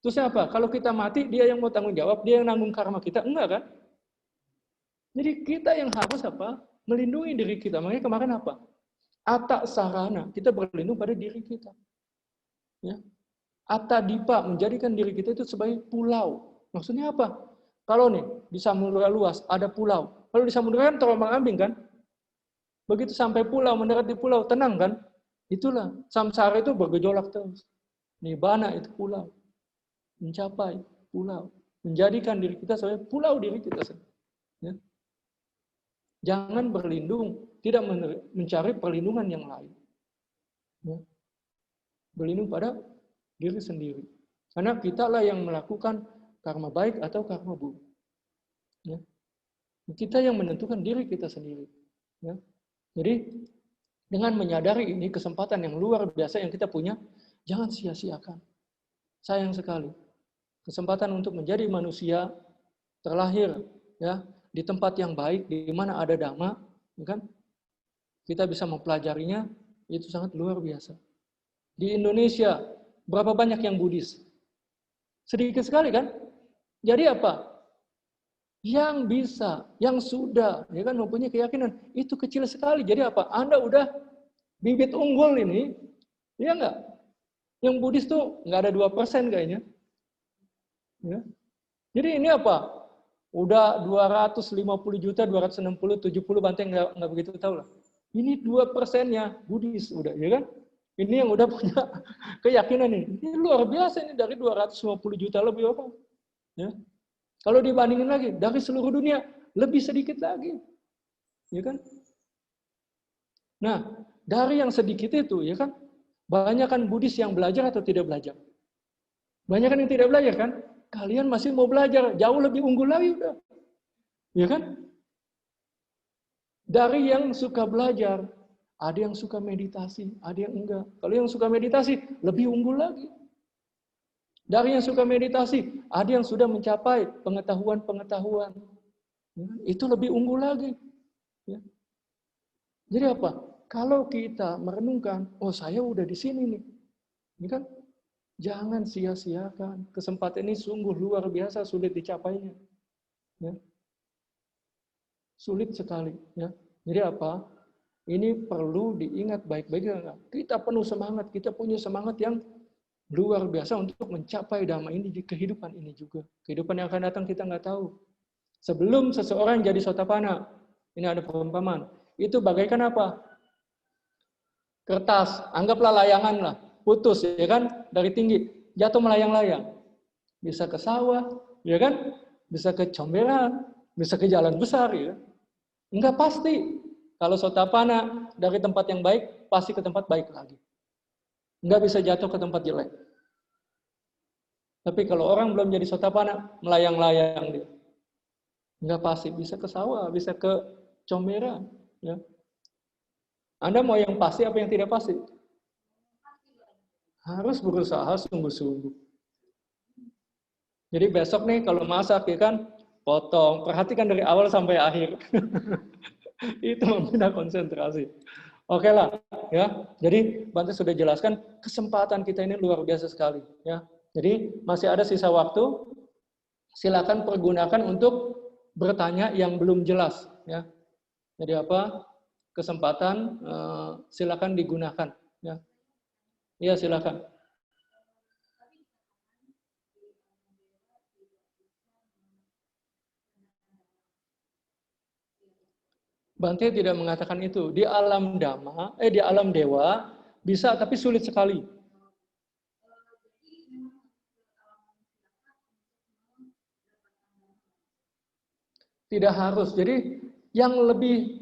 Terus apa? Kalau kita mati, dia yang mau tanggung jawab, dia yang nanggung karma kita. Enggak kan? Jadi kita yang harus apa? Melindungi diri kita. Makanya kemarin apa? Atta sarana. Kita berlindung pada diri kita. Ya. Atta dipa, menjadikan diri kita itu sebagai pulau. Maksudnya apa? Kalau nih di samudera luas ada pulau. Kalau di samudera kan terombang-ambing kan? Begitu sampai pulau, mendarat di pulau, tenang kan? Itulah samsara itu bergejolak terus. Nibbana itu pulau. Mencapai pulau. Menjadikan diri kita sebagai pulau diri kita sendiri. Ya. Jangan berlindung, tidak mencari perlindungan yang lain. Ya. Berlindung pada diri sendiri. Karena kitalah yang melakukan karma baik atau karma buruk. Ya. Kita yang menentukan diri kita sendiri. Ya. Jadi dengan menyadari ini kesempatan yang luar biasa yang kita punya, jangan sia-siakan. Sayang sekali. Kesempatan untuk menjadi manusia terlahir ya di tempat yang baik, di mana ada dhamma, kan? Kita bisa mempelajarinya, itu sangat luar biasa. Di Indonesia, berapa banyak yang Buddhis? Sedikit sekali kan? Jadi apa? Yang bisa, yang sudah, ya kan mempunyai keyakinan, itu kecil sekali. Jadi apa? Anda udah bibit unggul ini, ya enggak? Yang Buddhis tuh nggak ada 2% kayaknya. Ya. Jadi ini apa? Udah 250 juta, 260, 70 Banteng nggak begitu tahu lah. Ini 2%-nya Buddhis udah, ya kan? Ini yang udah punya keyakinan ini. Ini luar biasa ini dari 250 juta lebih apa? Ya. Kalau dibandingin lagi dari seluruh dunia lebih sedikit lagi, ya kan? Nah, dari yang sedikit itu, ya kan? Banyak kan Buddhis yang belajar atau tidak belajar? Banyak kan yang tidak belajar kan? Kalian masih mau belajar, jauh lebih unggul lagi udah. Ya kan? Dari yang suka belajar, ada yang suka meditasi, ada yang enggak. Kalau yang suka meditasi, lebih unggul lagi. Dari yang suka meditasi, ada yang sudah mencapai pengetahuan-pengetahuan. Ya, itu lebih unggul lagi. Ya. Jadi apa? Kalau kita merenungkan, oh saya udah di sini nih. Ya kan? Jangan sia-siakan. Kesempatan ini sungguh luar biasa, sulit dicapainya. Ya. Sulit sekali. Ya. Jadi apa? Ini perlu diingat baik-baik. Kita penuh semangat. Kita punya semangat yang luar biasa untuk mencapai dhamma ini di kehidupan ini juga. Kehidupan yang akan datang kita nggak tahu. Sebelum seseorang jadi sotapanna, ini ada perumpamaan. Itu bagaikan apa? Kertas, anggaplah layangan lah. Putus, ya kan? Dari tinggi, jatuh melayang-layang. Bisa ke sawah, ya kan? Bisa ke comberan, bisa ke jalan besar, ya. Enggak pasti. Kalau sotapanna dari tempat yang baik, pasti ke tempat baik lagi. Enggak bisa jatuh ke tempat jelek. Tapi kalau orang belum jadi sotapanna, melayang-layang dia. Enggak pasti. Bisa ke sawah, bisa ke comberan, ya. Anda mau yang pasti apa yang tidak pasti? Harus berusaha sungguh-sungguh. Jadi besok nih kalau masak ya kan, potong, perhatikan dari awal sampai akhir. Itu membina konsentrasi. Oke lah, ya. Jadi Bante sudah jelaskan kesempatan kita ini luar biasa sekali, ya. Jadi masih ada sisa waktu. Silakan pergunakan untuk bertanya yang belum jelas, ya. Jadi apa? Kesempatan silakan digunakan, ya. Iya, silakan. Bante tidak mengatakan itu. Di alam dhamma, di alam dewa bisa tapi sulit sekali. Tidak harus. Jadi yang lebih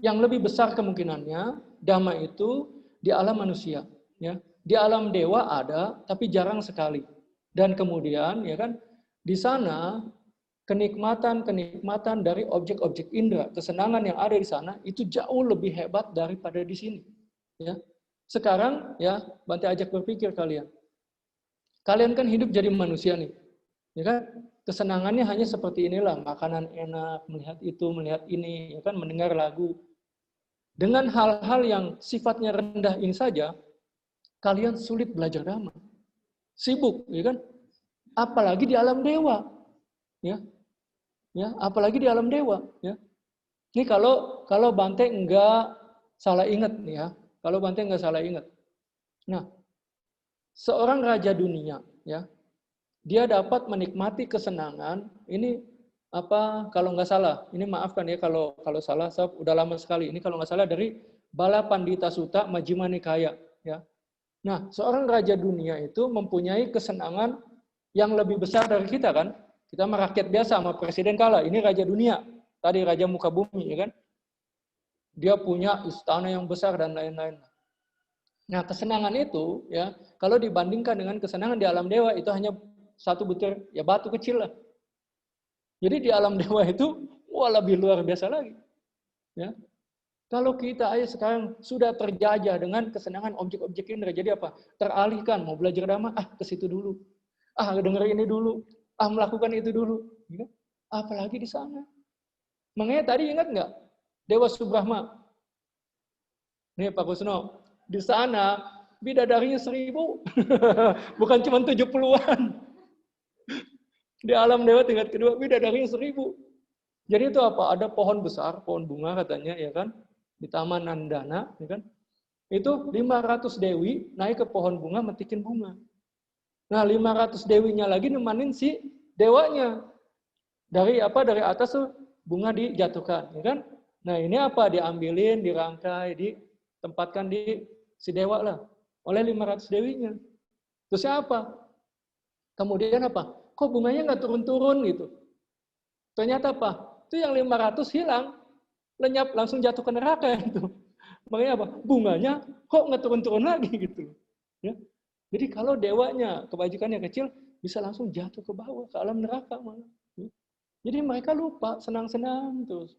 yang lebih besar kemungkinannya dhamma itu di alam manusia, ya. Di alam dewa ada tapi jarang sekali. Dan kemudian ya kan di sana kenikmatan dari objek-objek indera, kesenangan yang ada di sana itu jauh lebih hebat daripada di sini, ya. Sekarang ya Bante ajak berpikir kalian. Kalian kan hidup jadi manusia nih. Ya kan? Kesenangannya hanya seperti inilah, makanan enak, melihat itu, melihat ini, ya kan, mendengar lagu. Dengan hal-hal yang sifatnya rendah ini saja, kalian sulit belajar dhamma. Sibuk, ya kan? Apalagi di alam dewa. Ya. Ya, apalagi di alam dewa, ya. Ini kalau Bante enggak salah ingat nih ya. Kalau Bante enggak salah ingat. Nah, seorang raja dunia, ya. dia dapat menikmati kesenangan. Ini apa kalau nggak salah, ini maafkan ya kalau salah, saya udah lama sekali. Ini kalau nggak salah dari Bala Pandita Sutta Majjhima Nikaya. Ya. Nah, seorang raja dunia itu mempunyai kesenangan yang lebih besar dari kita kan? Kita merakyat biasa sama presiden kalah. Ini raja dunia. Tadi raja muka bumi, ya kan? Dia punya istana yang besar dan lain-lain. Nah, kesenangan itu ya, kalau dibandingkan dengan kesenangan di alam dewa itu hanya satu butir ya batu kecil lah. Jadi di alam dewa itu wah lebih luar biasa lagi. Ya. Kalau kita aja sekarang sudah terjajah dengan kesenangan objek-objek indera, jadi apa? Teralihkan, mau belajar dhamma, ke situ dulu. Denger ini dulu. Melakukan itu dulu. Ya. Apalagi di sana. Makanya tadi ingat nggak? Dewa Subrahma. Nih Pak Kusno, di sana bidadarinya 1000. Bukan cuma 70-an. Di alam dewa tingkat kedua bidadarinya 1000. Jadi itu apa? Ada pohon besar, pohon bunga katanya, ya kan? Di Taman Nandana, ya kan? Itu 500 dewi naik ke pohon bunga metikin bunga. Nah, 500 dewinya lagi nemanin si dewanya. Dari atas tuh bunga dijatuhkan, ya kan? Nah, ini apa? Diambilin, dirangkai, ditempatkan di si dewa lah oleh 500 dewinya. Terus apa? Kemudian apa? Kok bunganya nggak turun-turun gitu? Ternyata apa? Itu yang 500 hilang, lenyap, langsung jatuh ke neraka itu. Makanya apa? Bunganya kok nggak turun-turun lagi gitu. Ya. Jadi kalau dewanya kebajikannya kecil, bisa langsung jatuh ke bawah, ke alam neraka malah. Ya. Jadi mereka lupa, senang-senang terus.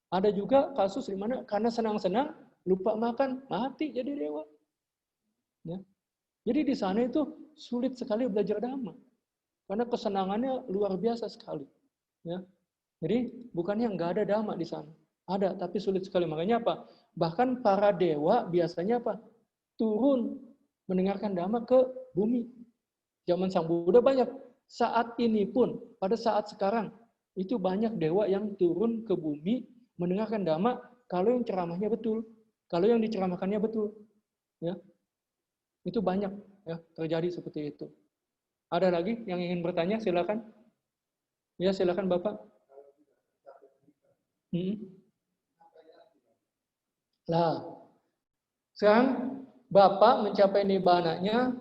Ada juga kasus di mana karena senang-senang, lupa makan, mati jadi dewa. Ya. Jadi di sana itu sulit sekali belajar dhamma. Karena kesenangannya luar biasa sekali. Ya. Jadi bukannya nggak ada dhamma di sana. Ada, tapi sulit sekali. Makanya apa? Bahkan para dewa biasanya apa? Turun mendengarkan dhamma ke bumi. Zaman Sang Buddha banyak. Saat ini pun, pada saat sekarang, itu banyak dewa yang turun ke bumi mendengarkan dhamma kalau yang ceramahnya betul. Kalau yang diceramahkannya betul. Ya. Itu banyak ya terjadi seperti itu. Ada lagi yang ingin bertanya? Silakan. Ya, silakan Bapak. Lah, sekarang Bapak mencapai nibbananya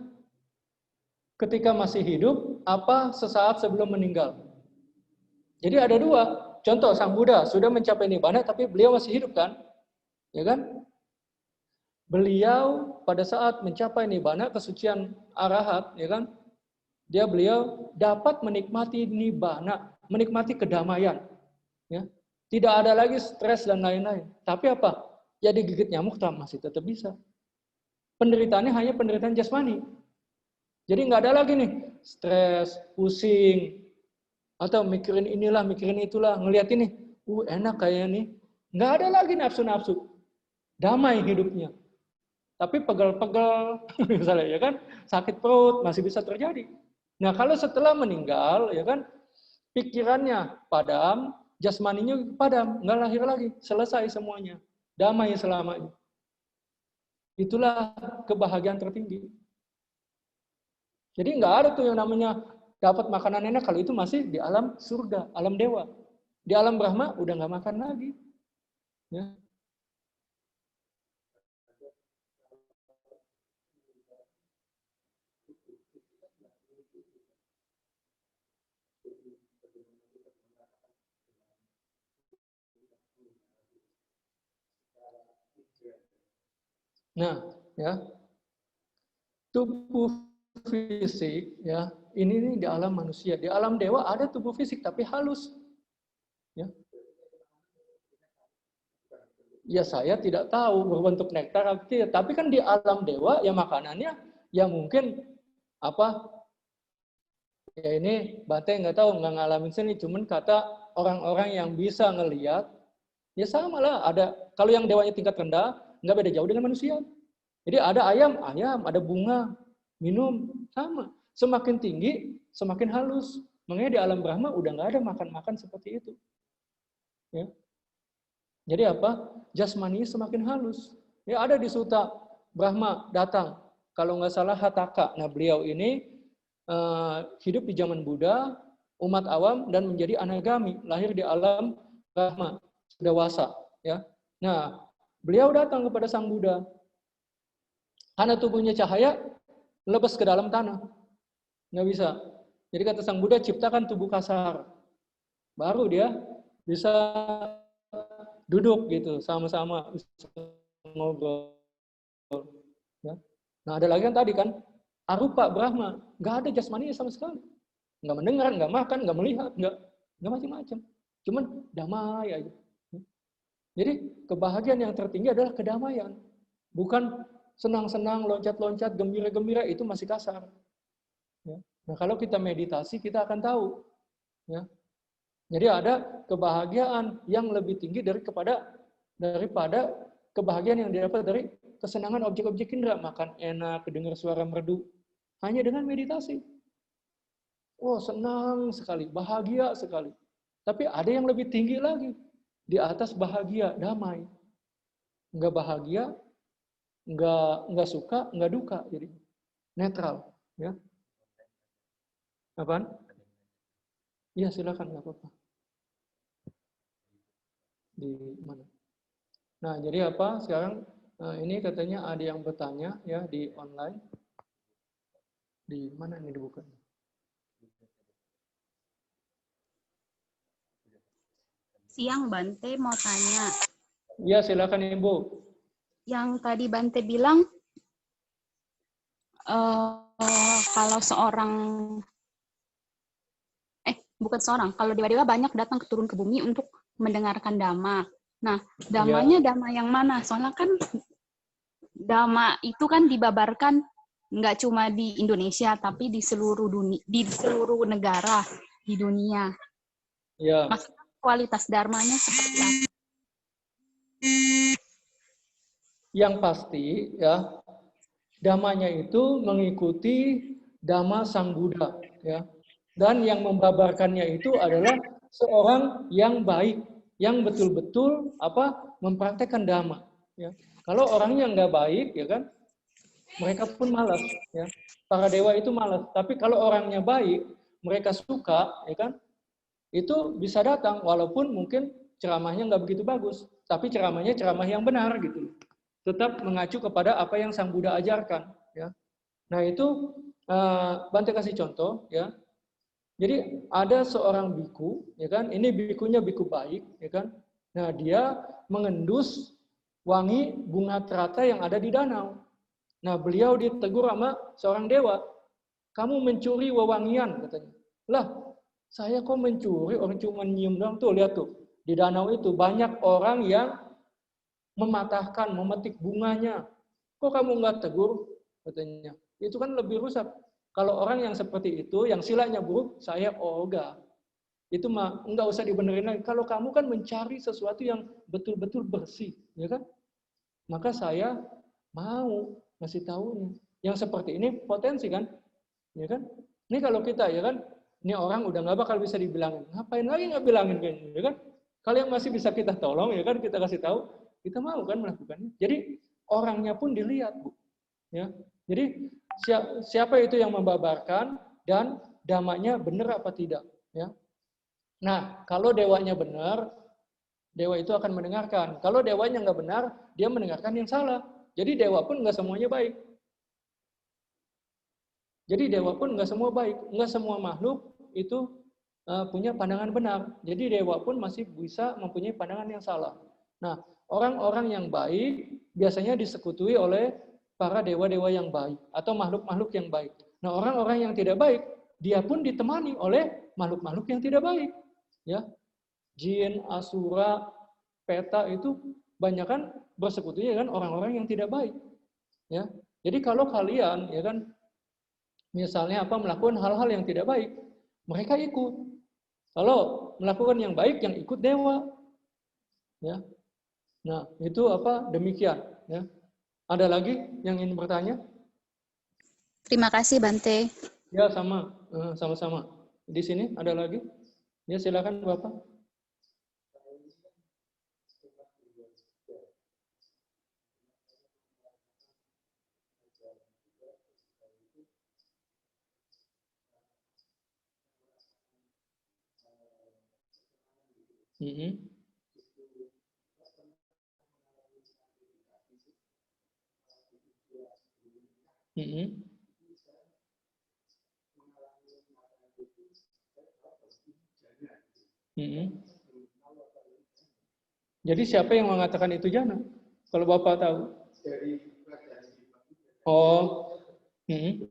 ketika masih hidup, apa sesaat sebelum meninggal? Jadi ada dua. Contoh, Sang Buddha sudah mencapai nibbana, tapi beliau masih hidup kan? Ya kan? Beliau pada saat mencapai nibbana, kesucian arahat, ya kan? Beliau dapat menikmati nibbana, menikmati kedamaian. Ya. Tidak ada lagi stres dan lain-lain. Tapi apa? Ya digigit nyamuk masih tetap bisa. Penderitaannya hanya penderitaan jasmani. Jadi nggak ada lagi nih stres, pusing, atau mikirin inilah, mikirin itulah, ngelihat ini, enak kayaknya nih. Nggak ada lagi nafsu-nafsu. Damai hidupnya. Tapi pegel-pegel, misalnya ya kan, sakit perut masih bisa terjadi. Nah kalau setelah meninggal, ya kan, pikirannya padam, jasmaninya padam, nggak lahir lagi, selesai semuanya, damai selamanya. Itulah kebahagiaan tertinggi. Jadi nggak ada tuh yang namanya dapat makanan enak kalau itu masih di alam surga, alam dewa. Di alam Brahma udah nggak makan lagi. Ya. Nah, ya. Tubuh fisik ya, ini di alam manusia. Di alam dewa ada tubuh fisik tapi halus. Ya. Ya saya tidak tahu berbentuk nektar tapi kan di alam dewa ya makanannya ya mungkin apa ya ini Bante nggak tahu, nggak ngalamin sini, cuman kata orang-orang yang bisa ngelihat ya sama lah, ada kalau yang dewanya tingkat rendah nggak beda jauh dengan manusia. Jadi ada ayam, ada bunga, minum, sama. Semakin tinggi, semakin halus. Makanya di alam Brahma udah nggak ada makan-makan seperti itu. Ya. Jadi apa? Jasmani semakin halus. Ya ada di Sutta Brahma datang. Kalau nggak salah Hataka. Nah beliau ini hidup di zaman Buddha, umat awam, dan menjadi anagami, lahir di alam Brahma, dewasa. Ya. Nah, beliau datang kepada Sang Buddha. Karena tubuhnya cahaya, lepas ke dalam tanah. Nggak bisa. Jadi kata Sang Buddha, ciptakan tubuh kasar. Baru dia bisa duduk gitu, sama-sama ngobrol. Ya. Nah, ada lagi yang tadi kan, arupa Brahma, nggak ada jasmani sama sekali. Nggak mendengar, nggak makan, nggak melihat, nggak macam-macam. Cuman damai aja. Jadi kebahagiaan yang tertinggi adalah kedamaian. Bukan senang-senang, loncat-loncat, gembira-gembira, itu masih kasar. Ya. Nah, kalau kita meditasi, kita akan tahu. Ya. Jadi ada kebahagiaan yang lebih tinggi daripada kebahagiaan yang didapat dari kesenangan objek-objek indera, makan enak, dengar suara merdu, hanya dengan meditasi. Oh, senang sekali, bahagia sekali. Tapi ada yang lebih tinggi lagi, di atas bahagia, damai. Enggak bahagia, enggak suka, enggak duka, jadi netral. Ya. Apaan? Iya, silakan, nggak apa-apa. Di mana? Nah, jadi apa? Sekarang ini katanya ada yang bertanya ya di online. Di mana ini dibuka? Siang Bante mau tanya. Iya, silakan Ibu. Yang tadi Bante bilang kalau kalau dewa-dewa banyak datang turun ke bumi untuk mendengarkan dhamma. Nah, dhammanya dhamma yang mana? Soalnya kan dhamma itu kan dibabarkan nggak cuma di Indonesia, tapi di seluruh dunia, di seluruh negara di dunia. Ya. Maksudnya kualitas dharmanya seperti apa? Yang pasti ya, dhammanya itu mengikuti dhamma Sang Buddha ya. Dan yang membabarkannya itu adalah seorang yang baik, yang betul-betul mempraktekkan dhamma ya. Kalau orangnya nggak baik ya kan, mereka pun malas ya. Para dewa itu malas, tapi kalau orangnya baik, mereka suka ya kan, itu bisa datang walaupun mungkin ceramahnya nggak begitu bagus, tapi ceramahnya ceramah yang benar gitu. Tetap mengacu kepada apa yang Sang Buddha ajarkan ya. Nah, itu Bante kasih contoh ya. Jadi ada seorang biku ya kan, ini bikunya biku baik ya kan. Nah, dia mengendus wangi bunga terata yang ada di danau. Nah, beliau ditegur sama seorang dewa. Kamu mencuri wewangian katanya. Lah, saya kok mencuri, orang cuma nyium doang. Tuh, lihat tuh. Di danau itu banyak orang yang mematahkan, memetik bunganya. Kok kamu nggak tegur? Katanya. Itu kan lebih rusak. Kalau orang yang seperti itu, yang silanya buruk, saya ogah. Itu mah nggak usah dibenerin lagi. Kalau kamu kan mencari sesuatu yang betul-betul bersih, ya kan? Maka saya mau ngasih tahunya. Yang seperti ini potensi kan, ya kan? Ini kalau kita ya kan, ini orang udah nggak bakal bisa dibilangin. Ngapain lagi nggak bilangin kayaknya, ya kan? Kalau yang masih bisa kita tolong, ya kan, kita kasih tahu, kita mau kan melakukannya. Jadi orangnya pun dilihat, Bu. Ya. Jadi siapa itu yang membabarkan dan dhammanya benar apa tidak, ya. Nah, kalau dewanya benar, dewa itu akan mendengarkan. Kalau dewanya nggak benar, dia mendengarkan yang salah. Jadi dewa pun nggak semuanya baik. Jadi dewa pun nggak semua baik. Nggak semua makhluk itu punya pandangan benar. Jadi dewa pun masih bisa mempunyai pandangan yang salah. Nah, orang-orang yang baik biasanya disekutui oleh para dewa-dewa yang baik atau makhluk-makhluk yang baik. Nah, orang-orang yang tidak baik, dia pun ditemani oleh makhluk-makhluk yang tidak baik. Ya, jin, asura, peta itu banyak kan bersekutunya kan orang-orang yang tidak baik. Ya, jadi kalau kalian ya kan misalnya melakukan hal-hal yang tidak baik, mereka ikut. Kalau melakukan yang baik, yang ikut dewa. Ya. Nah, itu demikian. Ya. Ada lagi yang ingin bertanya? Terima kasih Bante. Ya, sama-sama. Di sini ada lagi? Ya, silakan Bapak. Mm-mm. Mm-mm. Mm-mm. Jadi siapa yang mengatakan itu jana? Kalau Bapak tahu. Oh. Mm-mm.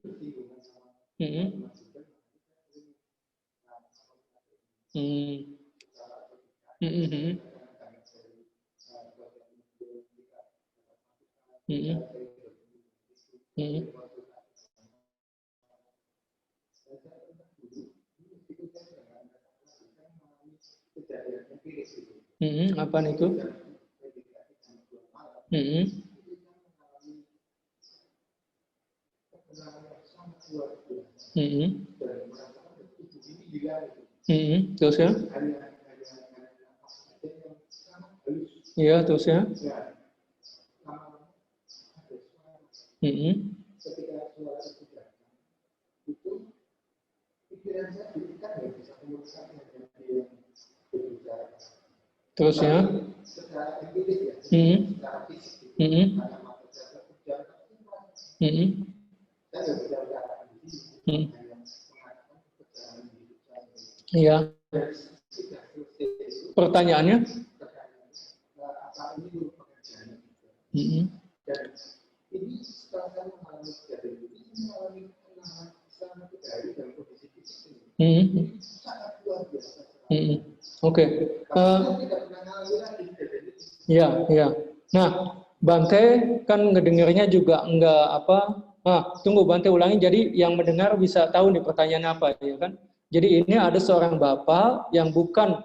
Mm-mm. Mm. Mm-mm. Mm-mm. Mm-mm. Mm-mm. Apa itu? Mm-mm. Mm-mm. Mm-mm. Terus ya? Iya, terus ya? Mm-mm. Terus ya? Mm-mm. Mm-mm. Mm-mm. Mm. Iya. Pertanyaannya? Mm-mm. Mm-mm. Mm-mm. Oke. Ya, ya. Nah, Bante kan ngedengarnya juga enggak apa. Tunggu Bante ulangi. Jadi yang mendengar bisa tahu nih pertanyaannya apa, ya kan? Jadi ini ada seorang bapak yang bukan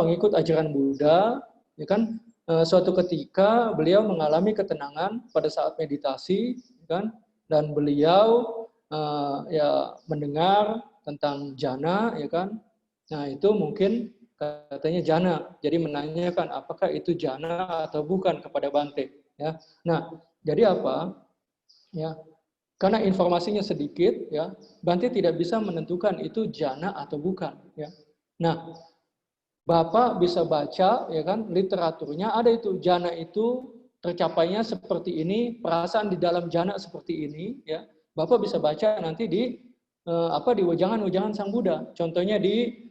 pengikut ajaran Buddha, ya kan? Suatu ketika beliau mengalami ketenangan pada saat meditasi, ya kan? Dan beliau ya mendengar tentang jana, ya kan? Nah itu mungkin katanya jana. Jadi menanyakan apakah itu jana atau bukan kepada Bante. Ya. Nah, jadi apa? Ya, karena informasinya sedikit, ya, Bante tidak bisa menentukan itu jana atau bukan. Ya. Nah, Bapak bisa baca, ya kan, literaturnya ada itu jana itu tercapainya seperti ini, perasaan di dalam jana seperti ini. Ya, Bapak bisa baca nanti di di wejangan-wejangan Sang Buddha. Contohnya di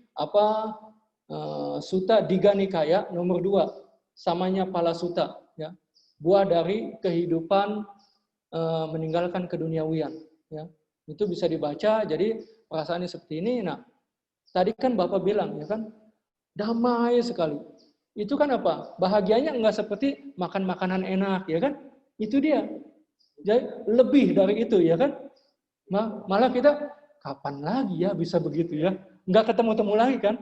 Sutta Digha Nikaya nomor 2, samanya Pala Sutta, ya. Buah dari kehidupan meninggalkan keduniawian, ya. Itu bisa dibaca, jadi perasaannya seperti ini. Nah, tadi kan Bapak bilang, ya kan, damai sekali. Itu kan apa? Bahagianya enggak seperti makan makanan enak, ya kan? Itu dia. Jadi lebih dari itu, ya kan? Malah kita kapan lagi ya bisa begitu ya? Enggak ketemu-temu lagi kan?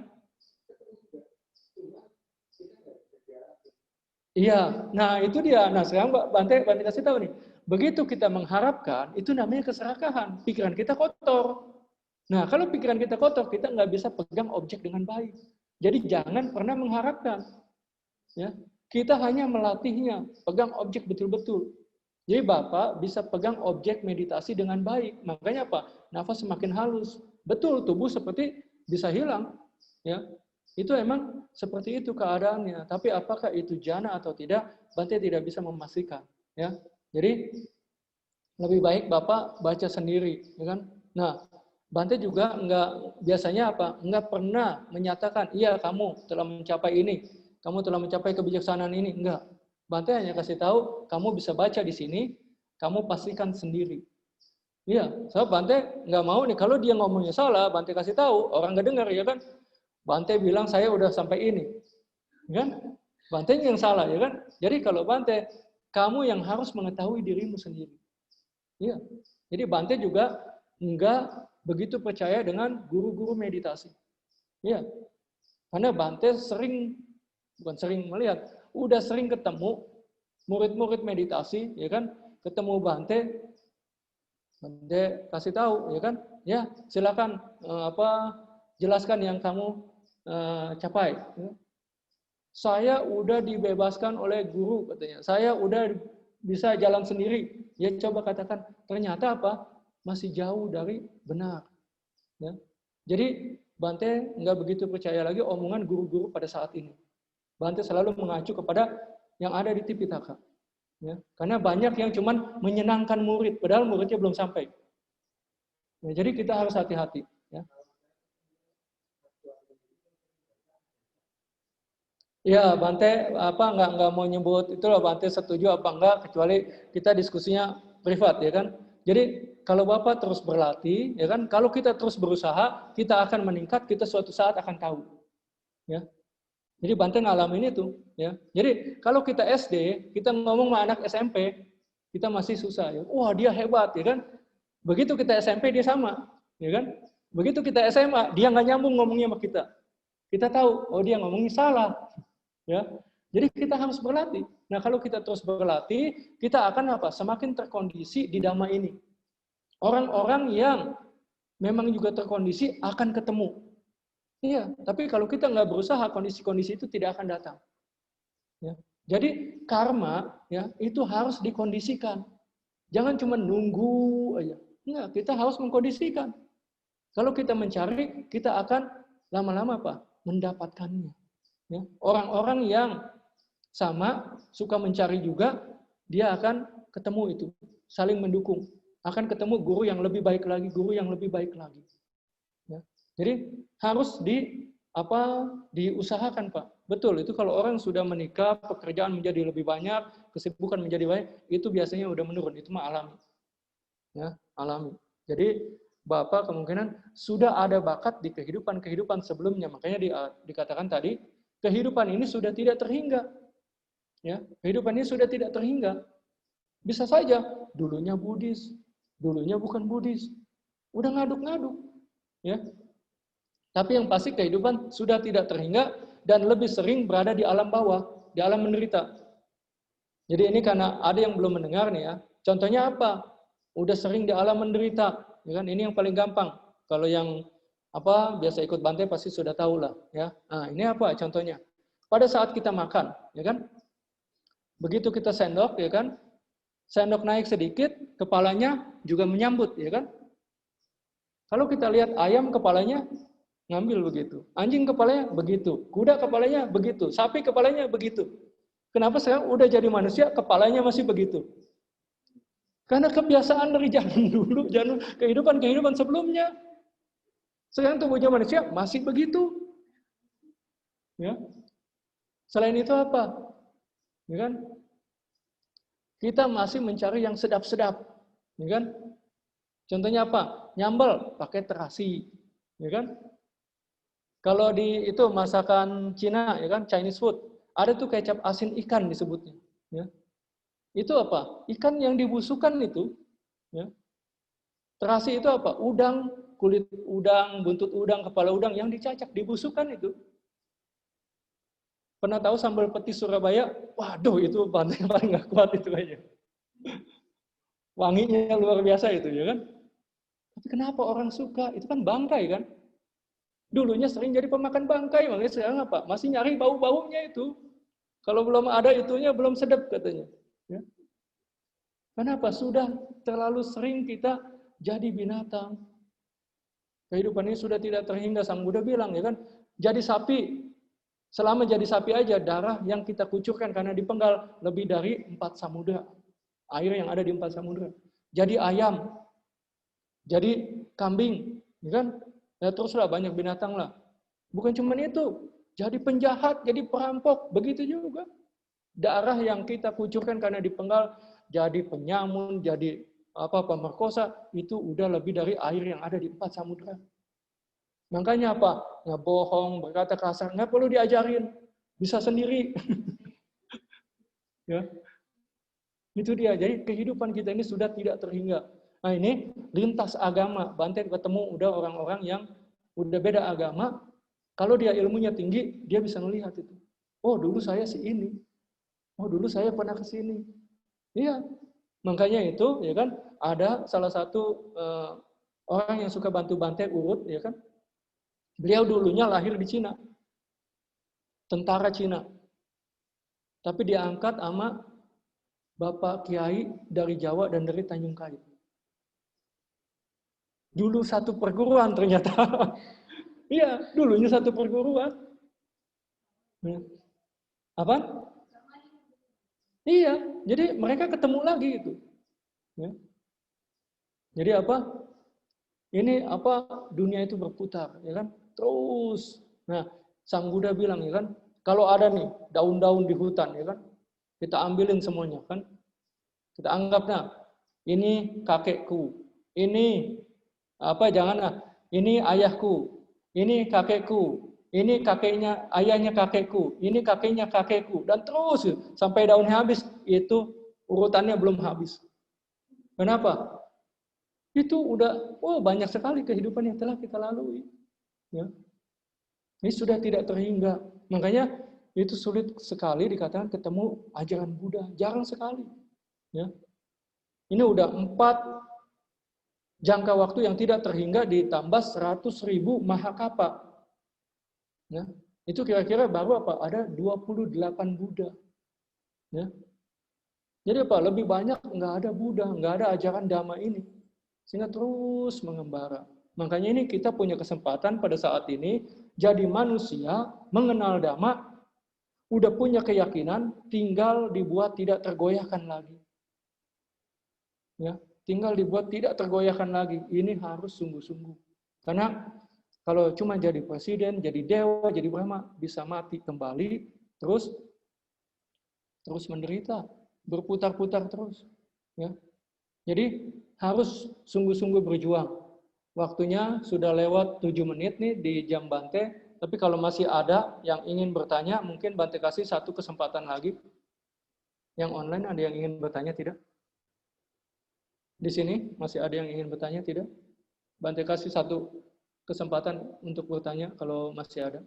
Iya, nah itu dia. Nah sekarang Bante kasih tahu nih. Begitu kita mengharapkan, itu namanya keserakahan. Pikiran kita kotor. Nah kalau pikiran kita kotor, kita nggak bisa pegang objek dengan baik. Jadi jangan pernah mengharapkan. Ya, kita hanya melatihnya, pegang objek betul-betul. Jadi Bapak bisa pegang objek meditasi dengan baik. Makanya apa? Nafas semakin halus. Betul, tubuh seperti bisa hilang. Ya, itu emang seperti itu keadaannya. Tapi apakah itu jana atau tidak, Bante tidak bisa memastikan. Ya, jadi lebih baik Bapak baca sendiri, ya kan? Nah, Bante juga biasanya nggak pernah menyatakan, iya kamu telah mencapai ini, kamu telah mencapai kebijaksanaan ini, enggak. Bante hanya kasih tahu, kamu bisa baca di sini, kamu pastikan sendiri. Iya, sebab Bante nggak mau nih, kalau dia ngomongnya salah, Bante kasih tahu, orang nggak dengar, ya kan? Bante bilang saya udah sampai ini, kan? Bante yang salah, ya kan? Jadi kalau Bante, kamu yang harus mengetahui dirimu sendiri. Iya. Jadi Bante juga enggak begitu percaya dengan guru-guru meditasi. Iya. Karena Bante bukan sering melihat, udah sering ketemu murid-murid meditasi, ya kan? Ketemu Bante kasih tahu, ya kan? Ya, silakan jelaskan yang kamu capai. Saya udah dibebaskan oleh guru katanya. Saya udah bisa jalan sendiri. Ya coba katakan, ternyata apa? Masih jauh dari benar. Ya. Jadi Bante nggak begitu percaya lagi omongan guru-guru pada saat ini. Bante selalu mengacu kepada yang ada di Tipitaka. Ya, karena banyak yang cuman menyenangkan murid, padahal muridnya belum sampai. Ya, jadi kita harus hati-hati. Ya. Ya, Bante nggak mau nyebut itulah Bante setuju apa enggak, kecuali kita diskusinya privat, ya kan. Jadi kalau Bapak terus berlatih, ya kan, kalau kita terus berusaha, kita akan meningkat, kita suatu saat akan tahu. Ya. Jadi Bante ngalamin itu, ya. Jadi kalau kita SD, kita ngomong sama anak SMP, kita masih susah, ya. Wah, dia hebat, ya kan? Begitu kita SMP dia sama, ya kan? Begitu kita SMA, dia nggak nyambung ngomongnya sama kita. Kita tahu, oh dia ngomongnya salah, ya. Jadi kita harus berlatih. Nah, kalau kita terus berlatih, kita akan apa? Semakin terkondisi di Dhamma ini. Orang-orang yang memang juga terkondisi akan ketemu. Iya, tapi kalau kita nggak berusaha, kondisi-kondisi itu tidak akan datang. Ya. Jadi karma ya itu harus dikondisikan. Jangan cuma nunggu aja. Enggak, kita harus mengkondisikan. Kalau kita mencari, kita akan lama-lama apa? Mendapatkannya. Ya. Orang-orang yang sama suka mencari juga, dia akan ketemu itu, saling mendukung. Akan ketemu guru yang lebih baik lagi, guru yang lebih baik lagi. Ya. Jadi harus diusahakan, Pak. Betul, itu kalau orang sudah menikah, pekerjaan menjadi lebih banyak, kesibukan menjadi banyak, itu biasanya udah menurun, itu mah alami. Ya, alami. Jadi Bapak kemungkinan sudah ada bakat di kehidupan sebelumnya, makanya dikatakan tadi, kehidupan ini sudah tidak terhingga. Ya, kehidupan ini sudah tidak terhingga. Bisa saja dulunya Buddhis, dulunya bukan Buddhis. Udah ngaduk-ngaduk. Ya. Tapi yang pasti kehidupan sudah tidak terhingga dan lebih sering berada di alam bawah, di alam menderita. Jadi ini karena ada yang belum mendengar nih ya. Contohnya apa? Udah sering di alam menderita, ya kan? Ini yang paling gampang. Kalau yang biasa ikut Bante pasti sudah tahu lah, ya. Nah, ini apa contohnya? Pada saat kita makan, ya kan? Begitu kita sendok, ya kan? Sendok naik sedikit, kepalanya juga menyambut, ya kan? Kalau kita lihat ayam kepalanya ngambil begitu. Anjing kepalanya begitu. Kuda kepalanya begitu. Sapi kepalanya begitu. Kenapa sekarang udah jadi manusia kepalanya masih begitu? Karena kebiasaan dari zaman dulu, kehidupan sebelumnya. Sekarang tubuhnya manusia masih begitu. Ya. Selain itu apa? Ya kan? Kita masih mencari yang sedap-sedap. Ya kan? Contohnya apa? Nyambel pakai terasi. Ya kan? Kalau di itu masakan Cina, ya kan, Chinese food, ada tuh kecap asin ikan disebutnya. Ya. Itu apa? Ikan yang dibusukan itu. Ya. Terasi itu apa? Udang, kulit udang, buntut udang, kepala udang yang dicacak, dibusukan itu. Pernah tahu sambal petis Surabaya? Waduh, itu paling nggak kuat itu aja. Wanginya luar biasa itu, ya kan? Tapi kenapa orang suka? Itu kan bangkai kan? Dulunya sering jadi pemakan bangkai, makanya sekarang apa? Masih nyari bau-baunya itu. Kalau belum ada itunya, belum sedap katanya. Ya. Kenapa? Sudah terlalu sering kita jadi binatang. Kehidupan ini sudah tidak terhingga. Sang Buddha bilang, ya kan? Jadi sapi, selama jadi sapi aja, darah yang kita kucurkan karena dipenggal lebih dari 4 samudra. Air yang ada di 4 samudra. Jadi ayam, jadi kambing, ya kan? Ya teruslah banyak binatang lah. Bukan cuma itu, jadi penjahat, jadi perampok, begitu juga. Darah yang kita kucurkan karena dipenggal, jadi penyamun, jadi pemerkosa, itu udah lebih dari air yang ada di 4 samudra. Makanya apa? Ngebohong, berkata kasar, nggak perlu diajarin, bisa sendiri. Ya, itu dia. Jadi kehidupan kita ini sudah tidak terhingga. Nah ini lintas agama. Bante ketemu udah orang-orang yang udah beda agama. Kalau dia ilmunya tinggi, dia bisa melihat itu. Oh dulu saya si ini. Oh dulu saya pernah ke sini. Iya. Makanya itu ya kan ada salah satu orang yang suka bantu Bante urut ya kan. Beliau dulunya lahir di Cina. Tentara Cina. Tapi diangkat sama Bapak Kiai dari Jawa dan dari Tanjung Kayu. Dulu satu perguruan ternyata. Iya, dulunya satu perguruan. Apa? Iya, jadi mereka ketemu lagi itu. Ya. Jadi apa? Ini apa? Dunia itu berputar, ya kan? Terus. Nah, Sang Buddha bilang, ya kan? Kalau ada nih daun-daun di hutan, ya kan? Kita ambilin semuanya, kan? Kita anggap, nah, ini kakekku, ini apa? Janganlah, ini ayahku, ini kakekku, ini kakeknya, ayahnya kakekku, ini kakeknya kakekku, dan terus sampai daunnya habis. Itu urutannya belum habis. Kenapa? Itu udah, banyak sekali kehidupan yang telah kita lalui. Ya. Ini sudah tidak terhingga. Makanya itu sulit sekali dikatakan ketemu ajaran Buddha. Jarang sekali. Ya. Ini udah 4 jangka waktu yang tidak terhingga ditambah 100.000 mahakapa. Ya. Itu kira-kira baru apa? Ada 28 Buddha. Ya. Jadi apa? Lebih banyak nggak ada Buddha, nggak ada ajaran Dhamma ini. Sehingga terus mengembara. Makanya ini kita punya kesempatan pada saat ini jadi manusia, mengenal Dhamma, udah punya keyakinan, tinggal dibuat tidak tergoyahkan lagi. Ya, tinggal dibuat tidak tergoyahkan lagi. Ini harus sungguh-sungguh. Karena kalau cuma jadi presiden, jadi dewa, jadi Brahma, bisa mati kembali, terus menderita, berputar-putar terus. Ya. Jadi harus sungguh-sungguh berjuang. Waktunya sudah lewat 7 menit nih di jam Bante. Tapi kalau masih ada yang ingin bertanya, mungkin Bante kasih satu kesempatan lagi. Yang online ada yang ingin bertanya, tidak? Di sini masih ada yang ingin bertanya, tidak? Bante kasih satu kesempatan untuk bertanya kalau masih ada.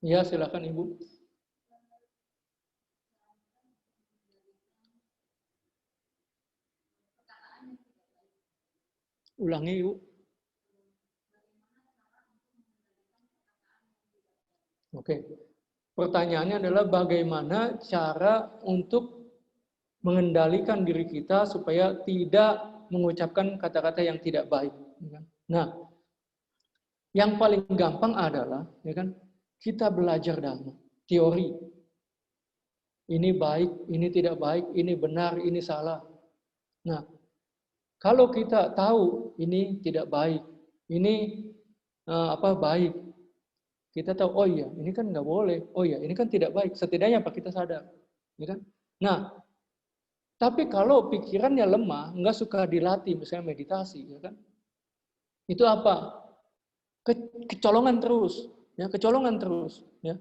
Ya, silakan Ibu. Ulangi, Ibu. Oke. Pertanyaannya adalah bagaimana cara untuk mengendalikan diri kita supaya tidak mengucapkan kata-kata yang tidak baik. Nah, yang paling gampang adalah, ya kan, kita belajar Dhamma, teori. Ini baik, ini tidak baik, ini benar, ini salah. Nah, kalau kita tahu ini tidak baik, ini baik, kita tahu, oh iya, ini kan nggak boleh, oh iya, ini kan tidak baik. Setidaknya apa kita sadar, ya kan? Nah, tapi kalau pikirannya lemah, nggak suka dilatih, misalnya meditasi, ya kan? Itu apa? Kecolongan terus, ya, kecolongan terus, ya.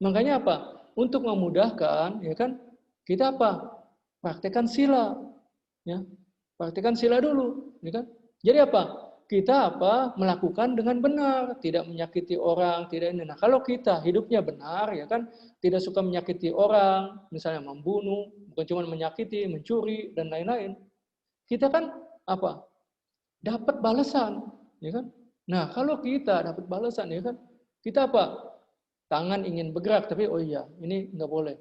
Makanya apa? Untuk memudahkan, ya kan? Kita apa? Praktekkan sila, ya. Praktekkan sila dulu, ya kan? Jadi apa? Kita melakukan dengan benar, tidak menyakiti orang, tidak ini. Nah, kalau kita hidupnya benar, ya kan, tidak suka menyakiti orang, misalnya membunuh, bukan cuma menyakiti, mencuri dan lain-lain. Kita kan dapat balasan, ya kan? Nah, kalau kita dapat balasan, ya kan, kita tangan ingin bergerak, tapi oh iya, ini nggak boleh.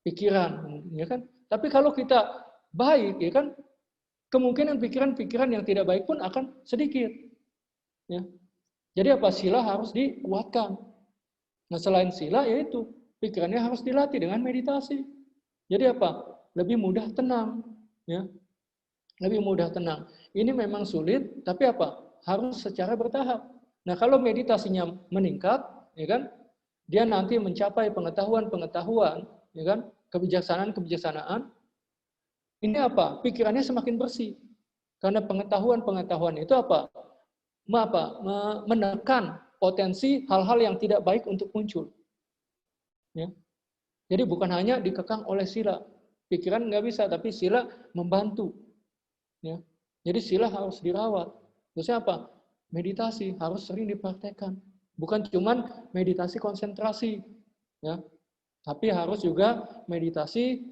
Pikiran, ya kan? Tapi kalau kita baik, ya kan, kemungkinan pikiran-pikiran yang tidak baik pun akan sedikit. Ya. Jadi sila harus dikuatkan. Nah, selain sila, yaitu pikirannya harus dilatih dengan meditasi. Jadi lebih mudah tenang. Ya. Lebih mudah tenang. Ini memang sulit, tapi harus secara bertahap. Nah, kalau meditasinya meningkat, ya kan, dia nanti mencapai pengetahuan-pengetahuan, ya kan, kebijaksanaan-kebijaksanaan. Ini pikirannya semakin bersih. Karena pengetahuan-pengetahuan itu menekan potensi hal-hal yang tidak baik untuk muncul. Ya. Jadi bukan hanya dikekang oleh sila. Pikiran nggak bisa, tapi sila membantu. Ya. Jadi sila harus dirawat. Terusnya meditasi harus sering dipraktekkan. Bukan cuman meditasi konsentrasi. Ya. Tapi harus juga meditasi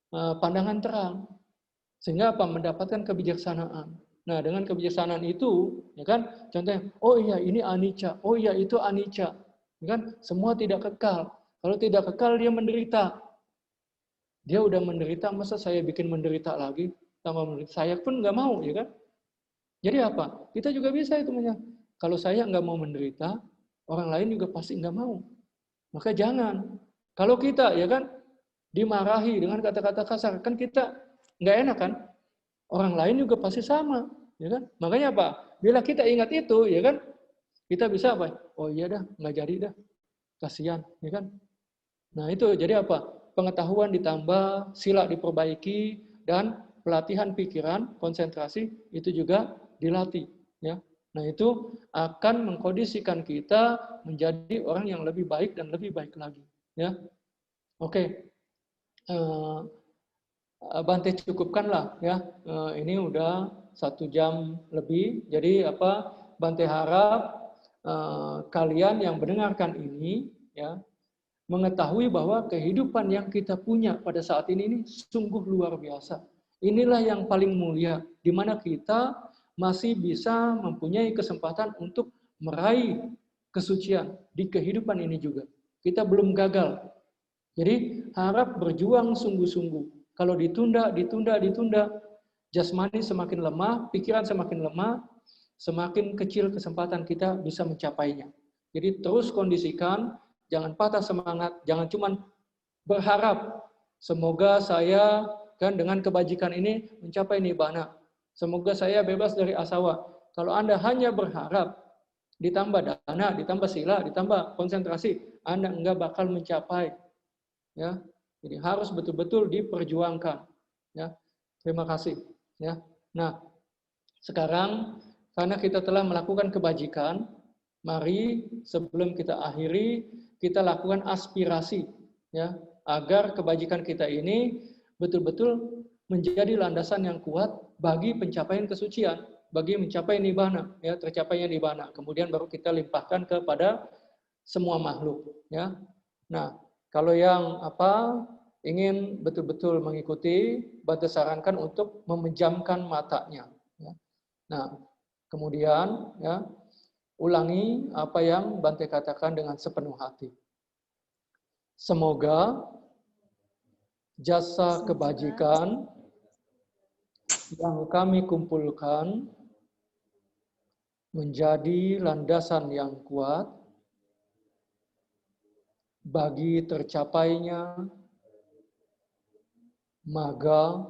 pandangan terang, sehingga mendapatkan kebijaksanaan. Nah, dengan kebijaksanaan itu, ya kan, contohnya, oh iya ini anicca, oh iya itu anicca, ya kan, semua tidak kekal. Kalau tidak kekal dia menderita. Dia udah menderita, masa saya bikin menderita lagi, tambah menderita. Saya pun nggak mau, ya kan. Jadi kita juga bisa itu Kalau saya nggak mau menderita, orang lain juga pasti nggak mau. Maka jangan. Kalau kita ya kan dimarahi dengan kata-kata kasar, kan kita nggak enak kan? Orang lain juga pasti sama, ya kan? Makanya apa? Bila kita ingat itu, ya kan? Kita bisa apa? Oh iya dah, nggak jadi dah. Kasihan, ya kan? Nah itu jadi apa? Pengetahuan ditambah, sila diperbaiki, dan pelatihan pikiran, konsentrasi itu juga dilatih. Ya. Nah itu akan mengkondisikan kita menjadi orang yang lebih baik dan lebih baik lagi. Ya, oke. Bante cukupkanlah ya. Ini udah 1 jam lebih. Jadi apa? Bante harap kalian yang mendengarkan ini ya mengetahui bahwa kehidupan yang kita punya pada saat ini sungguh luar biasa. Inilah yang paling mulia, di mana kita masih bisa mempunyai kesempatan untuk meraih kesucian di kehidupan ini juga. Kita belum gagal. Jadi harap berjuang sungguh-sungguh. Kalau ditunda, jasmani semakin lemah, pikiran semakin lemah, semakin kecil kesempatan kita bisa mencapainya. Jadi terus kondisikan, jangan patah semangat, jangan cuma berharap semoga saya kan dengan kebajikan ini mencapai nibbana. Semoga saya bebas dari asawa. Kalau Anda hanya berharap ditambah dana, ditambah sila, ditambah konsentrasi, Anda enggak bakal mencapai. Ya, jadi harus betul-betul diperjuangkan. Ya, terima kasih. Ya, nah sekarang karena kita telah melakukan kebajikan, mari sebelum kita akhiri kita lakukan aspirasi, ya, agar kebajikan kita ini betul-betul menjadi landasan yang kuat bagi pencapaian kesucian, bagi mencapai nibbana, ya, tercapainya nibbana. Kemudian baru kita limpahkan kepada semua makhluk, ya. Nah, kalau yang ingin betul-betul mengikuti, Bante sarankan untuk memejamkan matanya. Ya. Nah, kemudian ya ulangi apa yang Bante katakan dengan sepenuh hati. Semoga jasa kebajikan yang kami kumpulkan menjadi landasan yang kuat bagi tercapainya magga,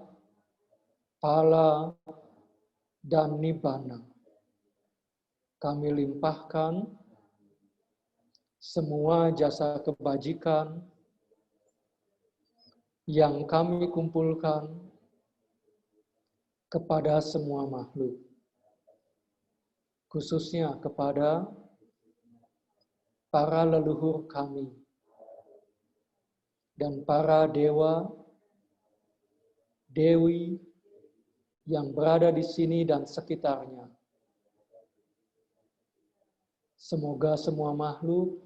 phala, dan nibbana. Kami limpahkan semua jasa kebajikan yang kami kumpulkan kepada semua makhluk, khususnya kepada para leluhur kami dan para dewa, dewi yang berada di sini dan sekitarnya. Semoga semua makhluk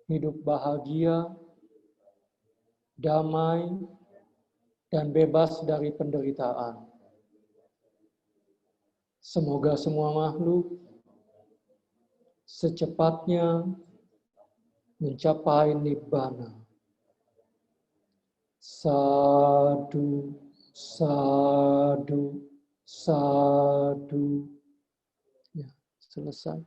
hidup bahagia, damai, dan bebas dari penderitaan. Semoga semua makhluk secepatnya mencapai nibbana. Sadu, sadu, sadu. Ya, selesai.